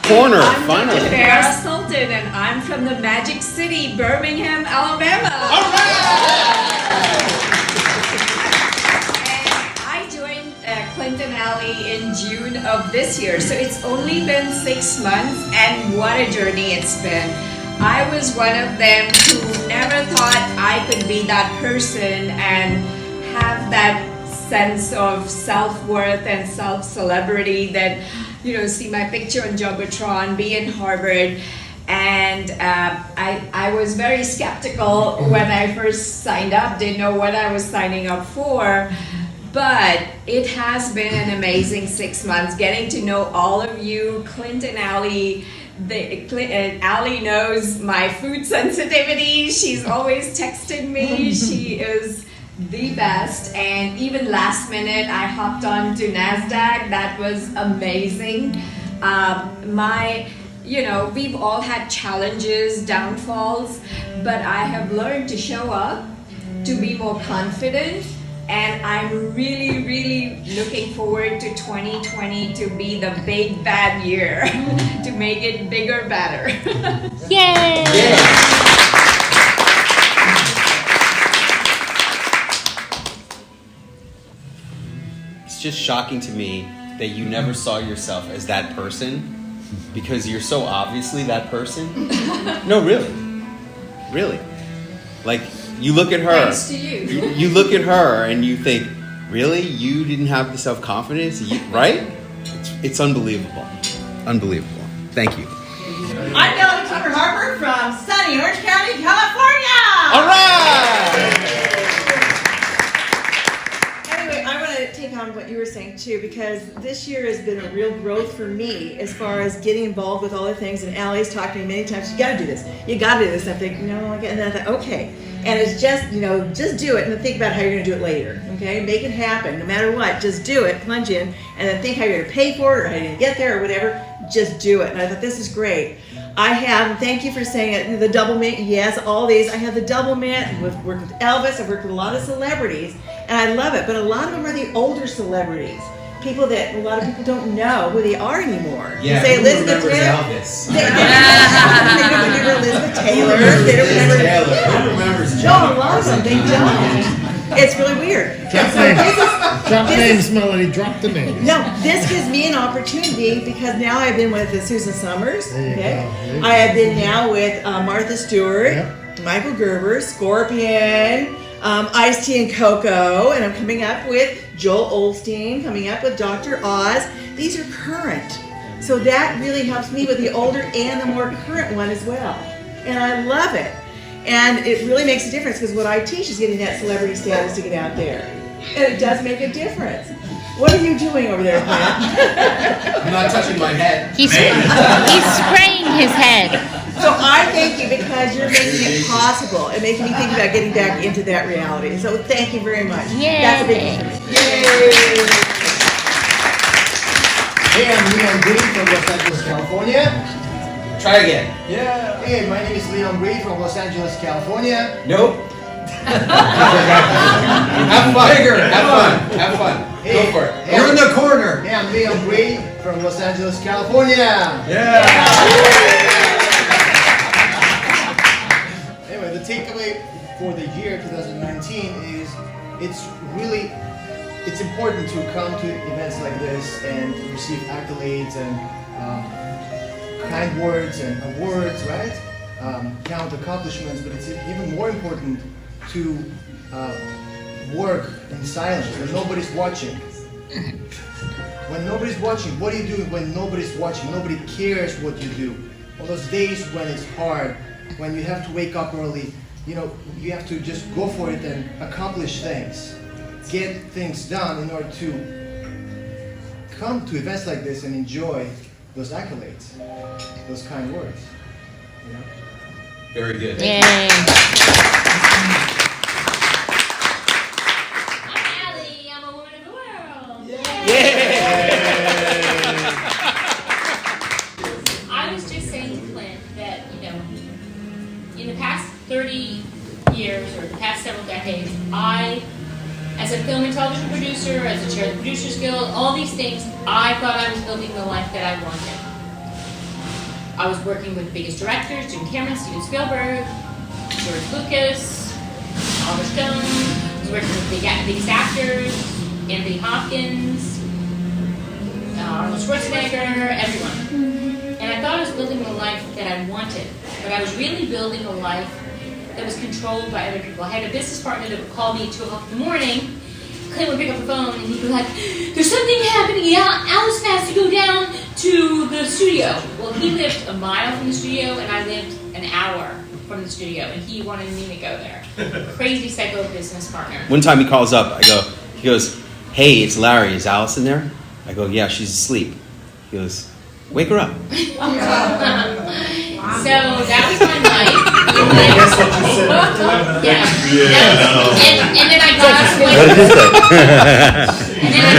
Corner, I'm finally. Dr. Farrah Sultan, and I'm from the Magic City, Birmingham, Alabama. And I Clint and Allie in June of this year. So it's only been 6 months, and what a journey it's been. I was one of them who never thought I could be that person and have that sense of self-worth and self-celebrity that, see my picture on Jumbotron, be in Harvard. And I was very skeptical when I first signed up, didn't know what I was signing up for. But it has been an amazing 6 months, getting to know all of you, Clint and Allie. Allie knows my food sensitivity. She's always texting me. She is the best. And even last minute, I hopped on to NASDAQ. That was amazing. We've all had challenges, downfalls, but I have learned to show up, to be more confident, and I'm really, really looking forward to 2020 to be the big bad year, to make it bigger, better. Yay! It's just shocking to me that you never saw yourself as that person, because you're so obviously that person. No, really. Like, you look at her. Thanks to you. You look at her and you think, really? You didn't have the self-confidence? Right? It's unbelievable. Unbelievable. Thank you. I'm Melanie Tucker Harper from sunny Orange County, California. All right! Anyway, I want to take on what you were saying too, because this year has been a real growth for me as far as getting involved with all the things. And Allie's talked to me many times, you got to do this. You got to do this. I think, and then I thought, okay. And it's just, just do it and then think about how you're going to do it later, okay? Make it happen, no matter what. Just do it, plunge in, and then think how you're going to pay for it or how you're going to get there or whatever. Just do it. And I thought, this is great. I have, and thank you for saying it, the double mint, yes, all these. I have the double mint, I've worked with Elvis, I've worked with a lot of celebrities, and I love it. But a lot of them are the older celebrities. People that a lot of people don't know who they are anymore. Yeah, say who Elizabeth remembers Taylor. Elvis? They don't remember Elizabeth Taylor. They don't remember. Who remembers No, a lot of them, they don't. It's really weird. Drop names, Melody. Drop the names. No, this gives me an opportunity because now I've been with Susan Summers. There you go. There you I have been now with Martha Stewart, Michael Gerber, Scorpion, Ice-T and Coco, and I'm coming up with Joel Osteen, coming up with Dr. Oz. These are current. So that really helps me with the older and the more current one as well. And I love it. And it really makes a difference because what I teach is getting that celebrity status to get out there. And it does make a difference. What are you doing over there, Clint? I'm not touching my head. He's spraying his head. So I thank you because you're making it possible and making me think about getting back into that reality. So thank you very much. Yay. That's a big one for me. Yay! Hey, I'm Leon Green from Los Angeles, California. Try again. Yeah. Hey, my name is Leon Green from Los Angeles, California. Nope. Have fun. Have fun. Hey, Go for it. hey, You're in the corner. Hey, I'm Leon Green from Los Angeles, California. Yeah. Anyway, the takeaway for the year 2019 is it's important to come to events like this and receive accolades and kind words and awards, right? Count accomplishments, but it's even more important to work in silence when nobody's watching. When nobody's watching, what do you do when nobody's watching? Nobody cares what you do. On those days when it's hard, when you have to wake up early, you have to just go for it and accomplish things. Get things done in order to come to events like this and enjoy those accolades, those kind words. Very good. Yay. I'm Allie. I'm a woman of the world. I was just saying to Clint that, in the past 30 years or the past several decades, as a film and television producer, as a chair of the Producers Guild, all these things, I thought I was building the life that I wanted. I was working with the biggest directors, Jim Cameron, Steven Spielberg, George Lucas, Oliver Stone. I was working with the biggest actors, Anthony Hopkins, Arnold Schwarzenegger, everyone. And I thought I was building a life that I wanted, but I was really building a life that was controlled by other people. I had a business partner that would call me at 2 o'clock in the morning. Clint would pick up the phone and he'd be like, "There's something happening. Alice has to go down to the studio." Well, he lived a mile from the studio and I lived an hour from the studio, and he wanted me to go there. Crazy psycho business partner. One time he calls up. He goes, "Hey, it's Larry. Is Alice in there?" I go, "Yeah, she's asleep." He goes, "Wake her up." So that was my life. And then I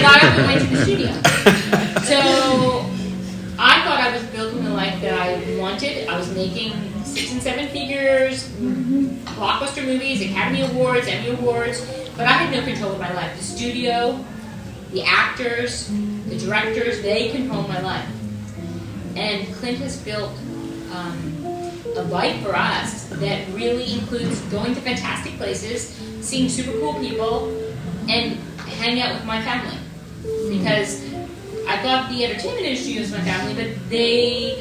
got up and went to the studio. So I thought I was building the life that I wanted. I was making 6 and 7 figures, blockbuster movies, Academy Awards, Emmy Awards, but I had no control of my life. The studio, the actors, the directors, they control my life. And Clint has built a life for us that really includes going to fantastic places, seeing super cool people, and hanging out with my family. Because I thought the entertainment industry was my family, but they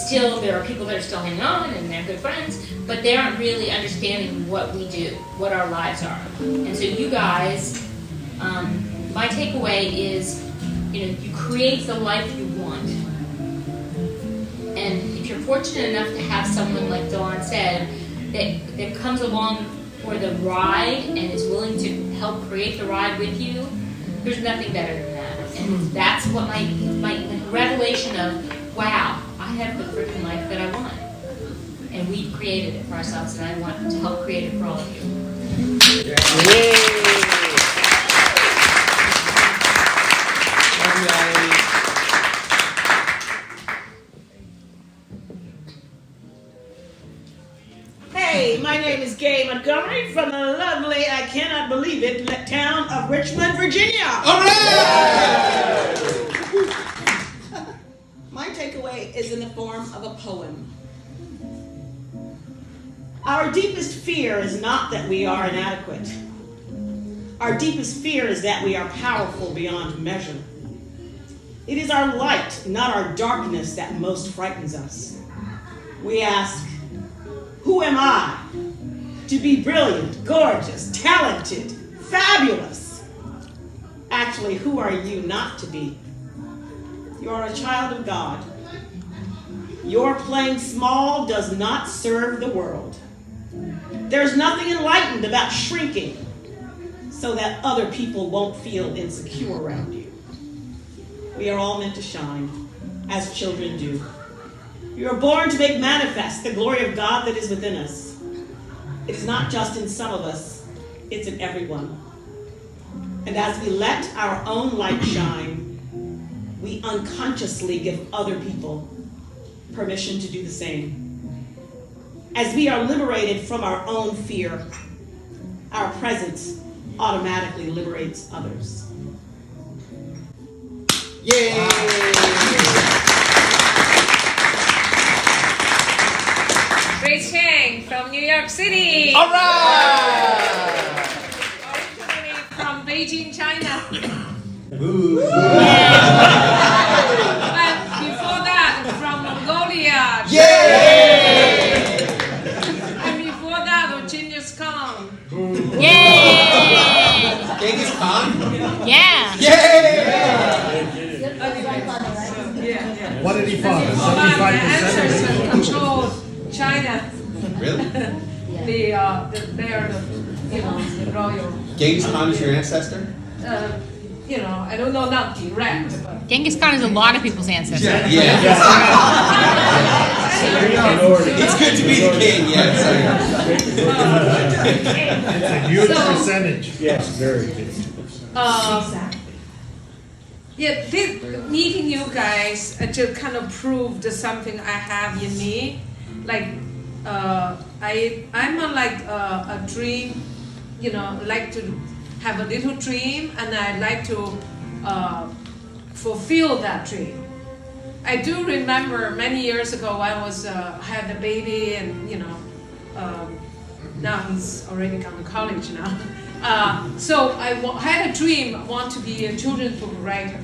still, there are people that are still hanging on and they're good friends, but they aren't really understanding what we do, what our lives are. And so you guys, my takeaway is, you create the life you want. And if you're fortunate enough to have someone, like Dawn said, that comes along for the ride and is willing to help create the ride with you, there's nothing better than that. And that's what my revelation of, wow, I have the freaking life that I want. And we've created it for ourselves, and I want to help create it for all of you. Yay! Hey, my name is Gay Montgomery from the lovely, I cannot believe it, town of Richmond, Virginia. All right! My takeaway is in the form of a poem. Our deepest fear is not that we are inadequate. Our deepest fear is that we are powerful beyond measure. It is our light, not our darkness, that most frightens us. We ask, who am I to be brilliant, gorgeous, talented, fabulous? Actually, who are you not to be? You are a child of God. Your playing small does not serve the world. There's nothing enlightened about shrinking so that other people won't feel insecure around you. We are all meant to shine, as children do. You are born to make manifest the glory of God that is within us. It is not just in some of us, it's in everyone. And as we let our own light shine, we unconsciously give other people permission to do the same. As we are liberated from our own fear, our presence automatically liberates others. Yay! Grace Chang from New York City. All right! Originally from Beijing, China. Ooh. But before that, from Mongolia. Yay! And before that, Genghis Khan. Yay! Genghis Khan? Yeah. Yay! What did he father? My ancestors controlled China. Really? They are the royal. Genghis Khan is your ancestor? I don't know, not direct, but. Genghis Khan is a lot of people's ancestor. Yeah. It's good to be the king, yes. It's a huge percentage. Yes, very big. Meeting you guys to kind of prove that something I have in me, like I'm a dream, like to have a little dream, and I like to fulfill that dream. I do remember many years ago I had a baby, and now he's already gone to college now. So I had a dream, I want to be a children's book writer.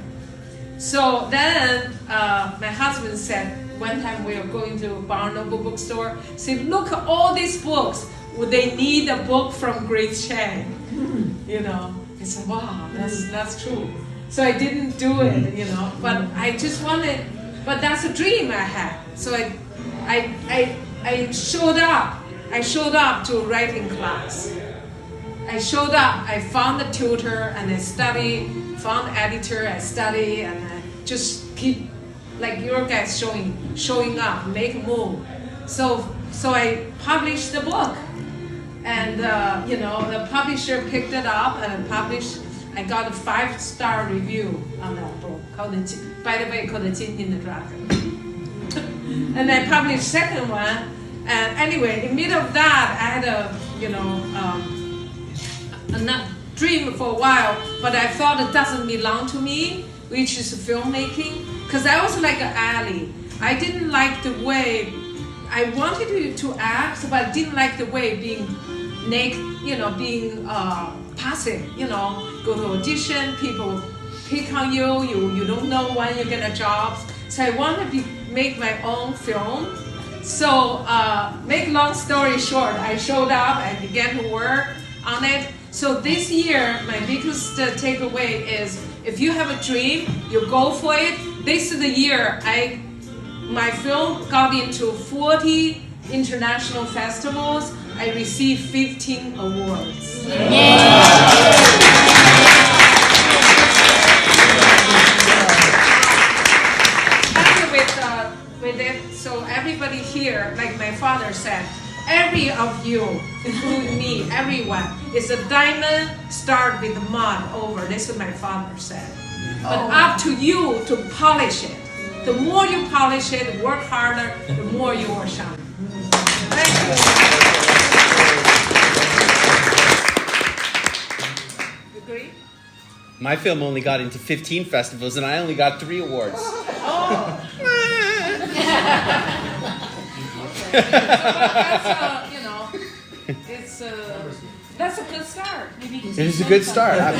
So then my husband said, one time we were going to Barnes Noble bookstore, said, look at all these books. Would they need a book from Grace Chang? You know, I said, wow, that's true. So I didn't do it, you know, but I just wanted, but that's a dream I had. So I showed up. I showed up to a writing class. I showed up, I found a tutor and I studied, found editor, I study, and I just keep, like your guys showing up, make a move. So I published the book. And you know, the publisher picked it up and published. I got a 5-star review on that book called by the way, called The Jin in the Dragon. And I published second one. And anyway, in the middle of that, I had a, you know, a dream for a while, but I thought it doesn't belong to me, which is filmmaking, because I was like an alley. I didn't like the way, I wanted to act, but I didn't like the way being naked, you know, being passive, you know, go to audition, people pick on you, you don't know when you get a job. So I want to make my own film. So make long story short, I showed up, I began to work on it. So this year, my biggest takeaway is, if you have a dream, you go for it. This is the year my film got into 40 international festivals. I received 15 awards. With it, so everybody here, like my father said, every of you, including me, everyone, is a diamond start with mud over. This is what my father said. But up to you to polish it. The more you polish it, work harder, the more you will shine. Thank you. You agree? My film only got into 15 festivals and I only got 3 awards. Oh. Okay. That's, you know, it's that's a good start. Maybe it is a good start. The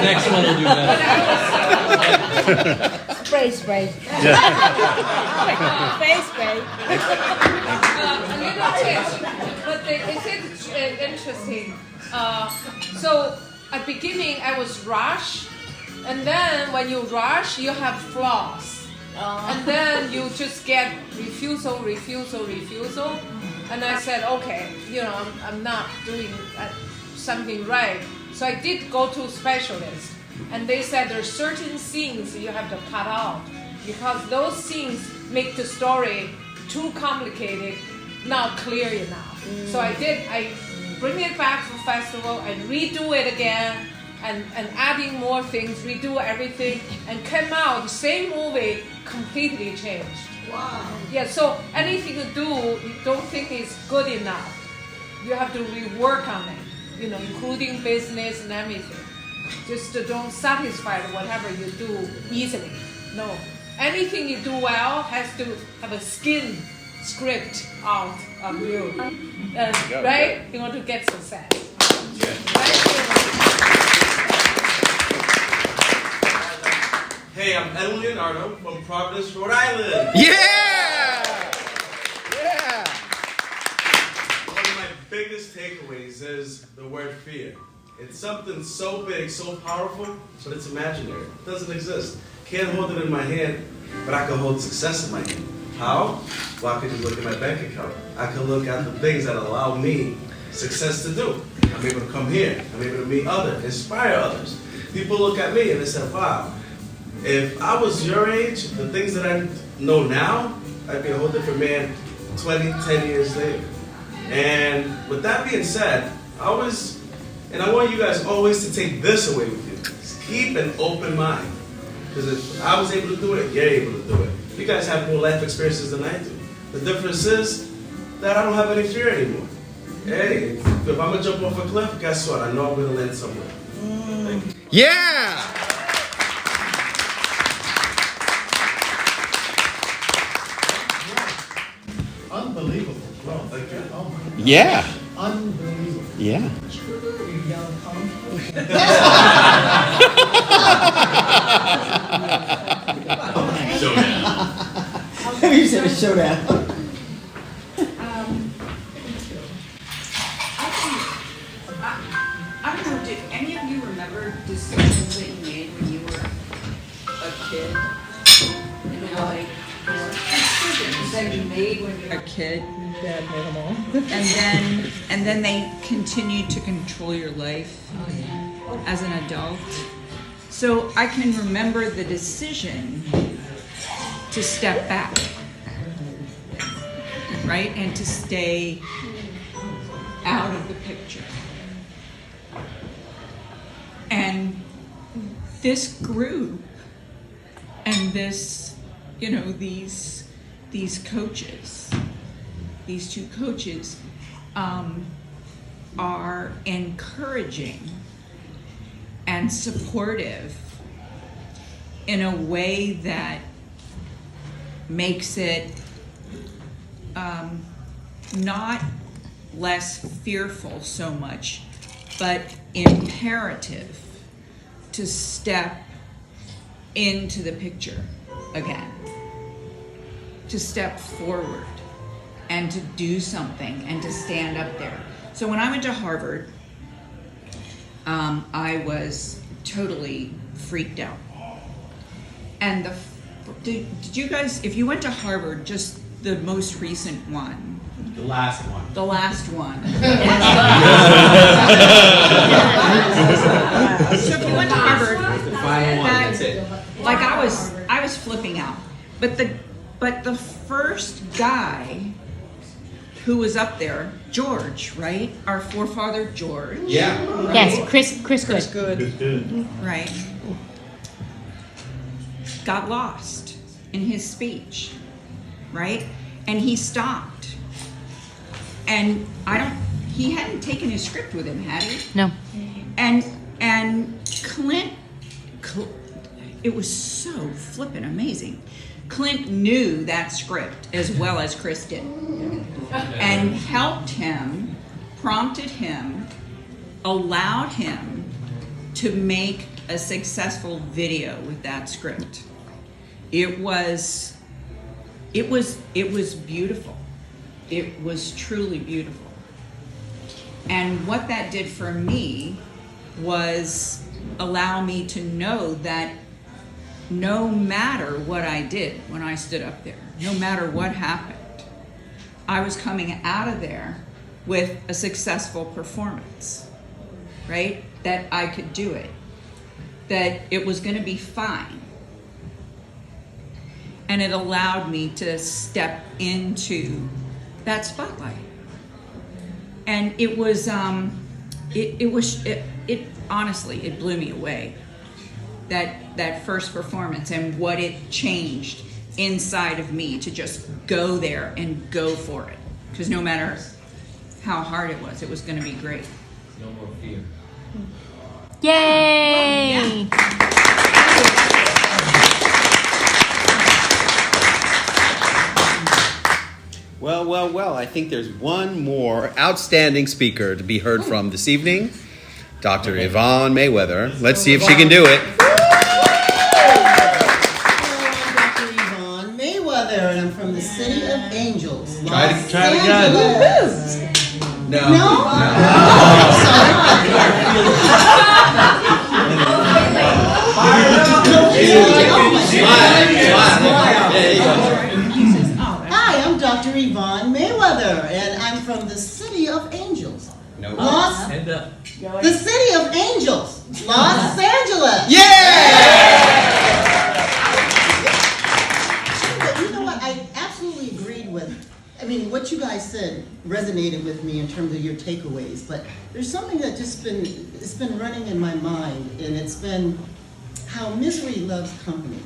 next one will do better. Spray. Spray. A little tip, but it's interesting. So at the beginning, I was rushed, and then when you rush, you have flaws. And then you just get refusal. And I said, okay, you know, I'm not doing something right. So I did go to specialists. And they said there's certain scenes you have to cut out because those scenes make the story too complicated, not clear enough. So I bring it back to the festival, I redo it again, and adding more things, redo everything, and came out, the same movie, completely changed. Wow. Yeah, so anything you do, you don't think is good enough. You have to rework on it, you know, including business and everything. Just don't satisfy whatever you do easily. No. Anything you do well has to have a skin script out of you. Right? You want to get success. Hey, I'm Edwin Leonardo from Providence, Rhode Island. Yeah! One of my biggest takeaways is the word fear. It's something so big, so powerful, but it's imaginary. It doesn't exist. Can't hold it in my hand, but I can hold success in my hand. How? Well, I can just look at my bank account. I can look at the things that allow me success to do. I'm able to come here. I'm able to meet others, inspire others. People look at me and they say, wow, if I was your age, the things that I know now, I'd be a whole different man 10 years later. And with that being said, I want you guys always to take this away with you. Just keep an open mind. Because if I was able to do it, you're able to do it. You guys have more life experiences than I do. The difference is that I don't have any fear anymore. Hey, if I'm going to jump off a cliff, guess what? I know I'm going to land somewhere. Thank you. Yeah! Unbelievable. Well, thank you. Oh my gosh. Yeah. Unbelievable. Yeah. It's true. You said a showdown. I don't know, did any of you remember decisions that you made when you were a kid? You know, like, decisions that you made when you were a kid? Dad made them all. And then they continued to control your life as an adult. So I can remember the decision to step back, right? And to stay out of the picture. And this group and this, you know, these coaches, these two coaches, are encouraging and supportive in a way that makes it not less fearful so much, but imperative to step into the picture again, to step forward and to do something and to stand up there. So when I went to Harvard, I was totally freaked out. And did you guys, if you went to Harvard, just the most recent one. The last one. The last one. So if you went to Harvard, The final one, that's it. like I was flipping out. But the first guy who was up there, George, right? Our forefather George. Yeah. Right? Yes, Chris Good. Right. Got lost in his speech, right? And he stopped. And he hadn't taken his script with him, had he? No. And Clint, it was so flippin' amazing. Clint knew that script as well as Chris did. And helped him, prompted him, allowed him to make a successful video with that script. It was beautiful. It was truly beautiful. And what that did for me was allow me to know that no matter what I did when I stood up there, no matter what happened, I was coming out of there with a successful performance, right? That I could do it, that it was going to be fine. And it allowed me to step into that spotlight. And it was, it honestly, it blew me away. That first performance and what it changed inside of me to just go there and go for it. Because no matter how hard it was going to be great. No more fear. Yay! Well, I think there's one more outstanding speaker to be heard from this evening, Dr. Yvonne Mayweather. Let's see if she can do it. Dr. Yvonne Mayweather, and I'm from the City of Angels. Try it again. Angeles. No. No? Hi, I'm Dr. Yvonne Mayweather, and I'm from the City of Angels. No. Hand up. The City of Angels, Los Angeles. But you know what? I absolutely agreed with. I mean, what you guys said resonated with me in terms of your takeaways. But there's something that it's been running in my mind, and it's been how misery loves company,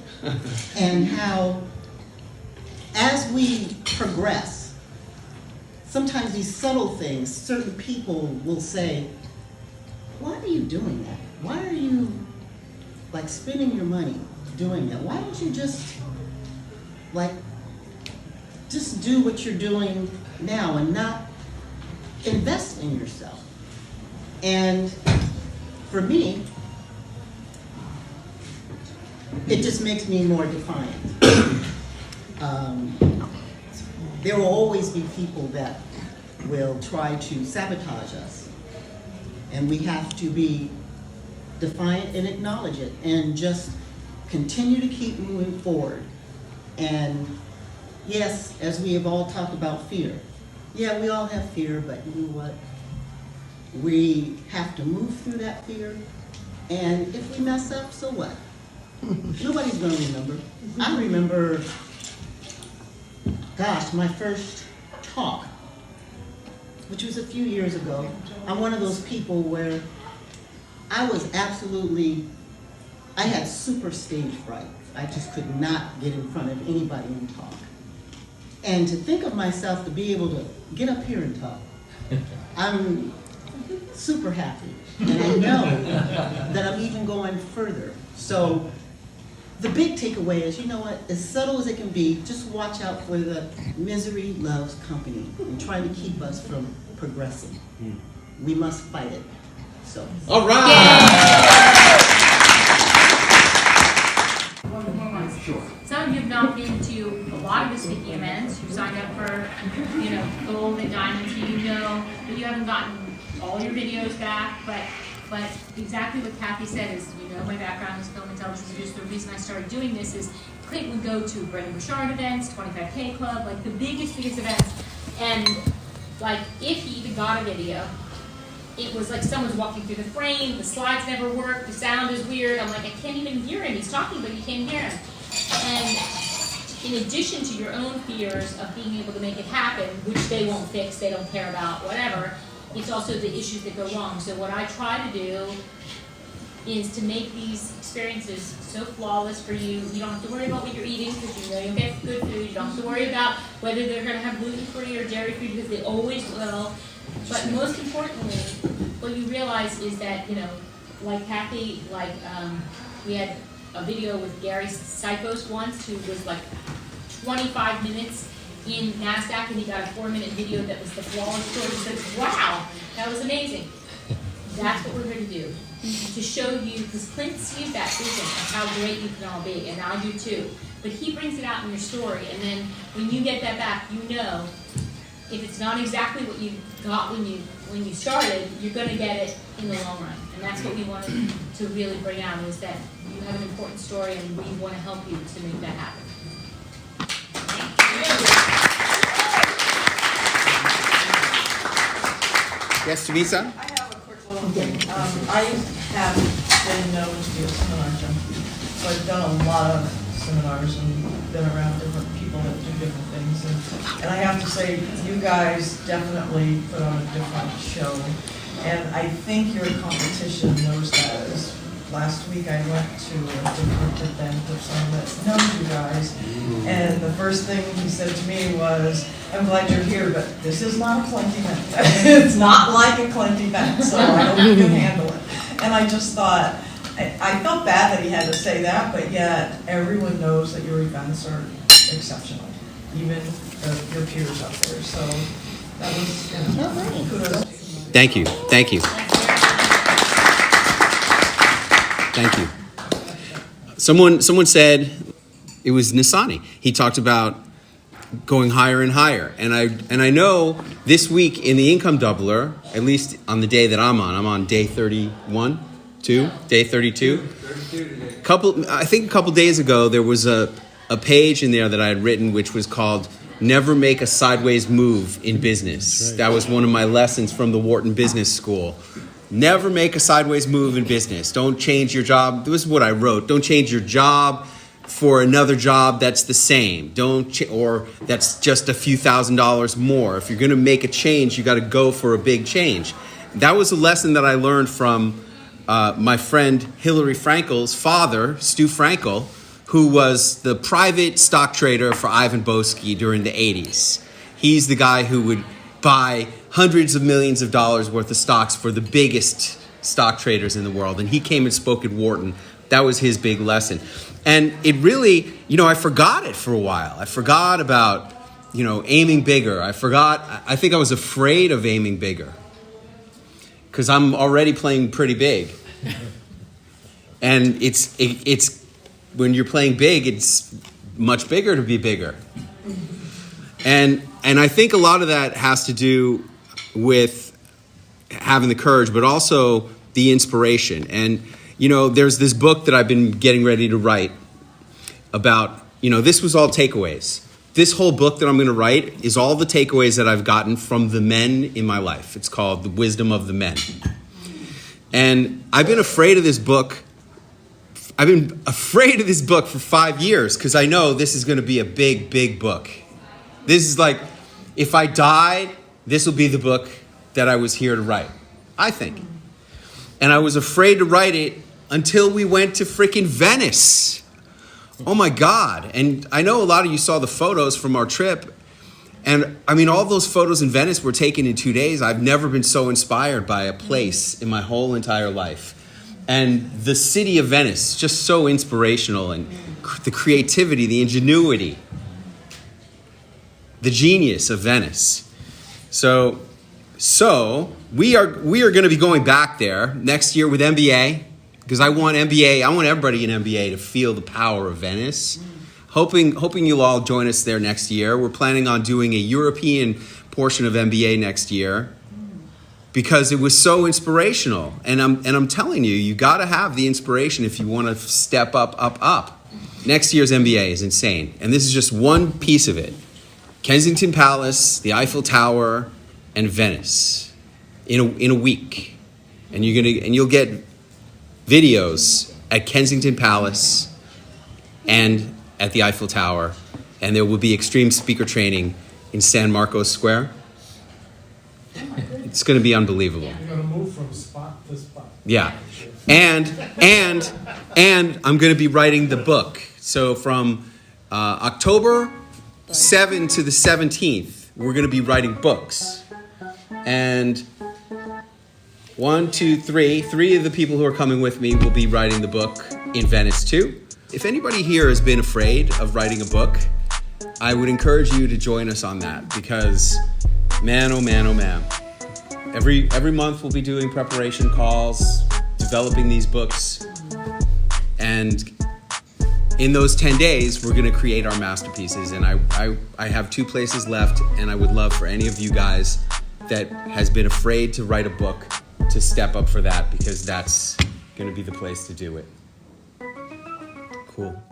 and how as we progress, sometimes these subtle things, certain people will say, why are you doing that? Why are you like spending your money doing that? Why don't you just do what you're doing now and not invest in yourself? And for me, it just makes me more defiant. There will always be people that will try to sabotage us. And we have to be defiant and acknowledge it and just continue to keep moving forward. And yes, as we have all talked about fear, yeah, we all have fear, but you know what? We have to move through that fear. And if we mess up, so what? Nobody's gonna remember. I remember, gosh, my first talk, which was a few years ago. I'm one of those people where I was absolutely, I had super stage fright. I just could not get in front of anybody and talk. And to think of myself to be able to get up here and talk, I'm super happy. And I know that I'm even going further. So the big takeaway is, you know what, as subtle as it can be, just watch out for the misery loves company and trying to keep us from progressing. We must fight it. So. All right. Sure. Some of you have not been to a lot of the speaking events. You've signed up for, gold and diamond, so you know, but you haven't gotten all your videos back. But exactly what Kathy said is, my background is film and television producer. The reason I started doing this is Clint would go to Brendan Bouchard events, 25K Club, like the biggest events. And like, if he even got a video, it was like someone's walking through the frame, the slides never work, the sound is weird. I'm like, I can't even hear him. He's talking, but you can't hear him. And in addition to your own fears of being able to make it happen, which they won't fix, they don't care about, whatever, it's also the issues that go wrong. So what I try to do is to make these experiences so flawless for you. You don't have to worry about what you're eating because you know you'll get good food. You don't have to worry about whether they're going to have gluten-free or dairy-free because they always will. But most importantly, what you realize is that, like Kathy, we had a video with Gary Sykos once who was like 25 minutes in NASDAQ and he got a 4-minute video that was the flawless story. He said, wow, that was amazing. That's what we're here to do. To show you, because Clint sees that vision of how great you can all be, and I do too. But he brings it out in your story, and then when you get that back, if it's not exactly what you got when you started, you're going to get it in the long run. And that's what we wanted to really bring out, is that you have an important story, and we want to help you to make that happen. Yes, Teresa? I have a quick little thing. I have been known to be a seminar junkie. So I've done a lot of seminars and been around different people that do different things. And I have to say, you guys definitely put on a different show. And I think your competition knows that. Last week I went to a different event of someone that knows you guys. And the first thing he said to me was, I'm glad you're here, but this is not a Clint event. It's not like a Clint event, so I hope you can handle it. And I just thought, I felt bad that he had to say that, but yet everyone knows that your events are exceptional, even your peers out there. So that was, kudos. Thank you. Thank you. Thank you. Someone said it was Nisani. He talked about going higher and higher. And I know this week in the income doubler, at least on the day that I'm on day 31, day 32. I think a couple days ago there was a page in there that I had written which was called Never Make a Sideways Move in Business. Right. That was one of my lessons from the Wharton Business School. Never make a sideways move in business. Don't change your job. This is what I wrote. Don't change your job for another job that's the same. Or that's just a few $1,000s more. If you're going to make a change, you got to go for a big change. That was a lesson that I learned from my friend Hillary Frankel's father, Stu Frankel, who was the private stock trader for Ivan Boesky during the 80s. He's the guy who would buy hundreds of millions of dollars worth of stocks for the biggest stock traders in the world. And he came and spoke at Wharton. That was his big lesson. And it really, I forgot it for a while. I forgot about, aiming bigger. I think I was afraid of aiming bigger because I'm already playing pretty big. And it's when you're playing big, it's much bigger to be bigger. And I think a lot of that has to do with having the courage, but also the inspiration. And, there's this book that I've been getting ready to write about, this was all takeaways. This whole book that I'm going to write is all the takeaways that I've gotten from the men in my life. It's called The Wisdom of the Men. And I've been afraid of this book. I've been afraid of this book for 5 years because I know this is going to be a big, big book. This is like, if I died, this will be the book that I was here to write, I think. And I was afraid to write it until we went to freaking Venice. Oh my God. And I know a lot of you saw the photos from our trip. And I mean, all those photos in Venice were taken in 2 days. I've never been so inspired by a place in my whole entire life. And the city of Venice, just so inspirational, and the creativity, the ingenuity, the genius of Venice. So we are going to be going back there next year with MBA, because I want everybody in MBA to feel the power of Venice. Hoping you'll all join us there next year. We're planning on doing a European portion of MBA next year because it was so inspirational. And I'm telling you, you got to have the inspiration if you want to step up. Next year's MBA is insane, and this is just one piece of it. Kensington Palace, the Eiffel Tower, and Venice in a week, and you'll get videos at Kensington Palace and at the Eiffel Tower, and there will be extreme speaker training in San Marcos Square. It's going to be unbelievable. You're going to move from spot to spot. Yeah, and I'm going to be writing the book. So from October 7 to the 17th, we're going to be writing books. And 1, 2, 3 of the people who are coming with me will be writing the book in Venice too. If anybody here has been afraid of writing a book, I would encourage you to join us on that, because man, oh man, oh man. Every month we'll be doing preparation calls, developing these books, and in those 10 days, we're going to create our masterpieces. And I have 2 places left, and I would love for any of you guys that has been afraid to write a book to step up for that, because that's going to be the place to do it. Cool.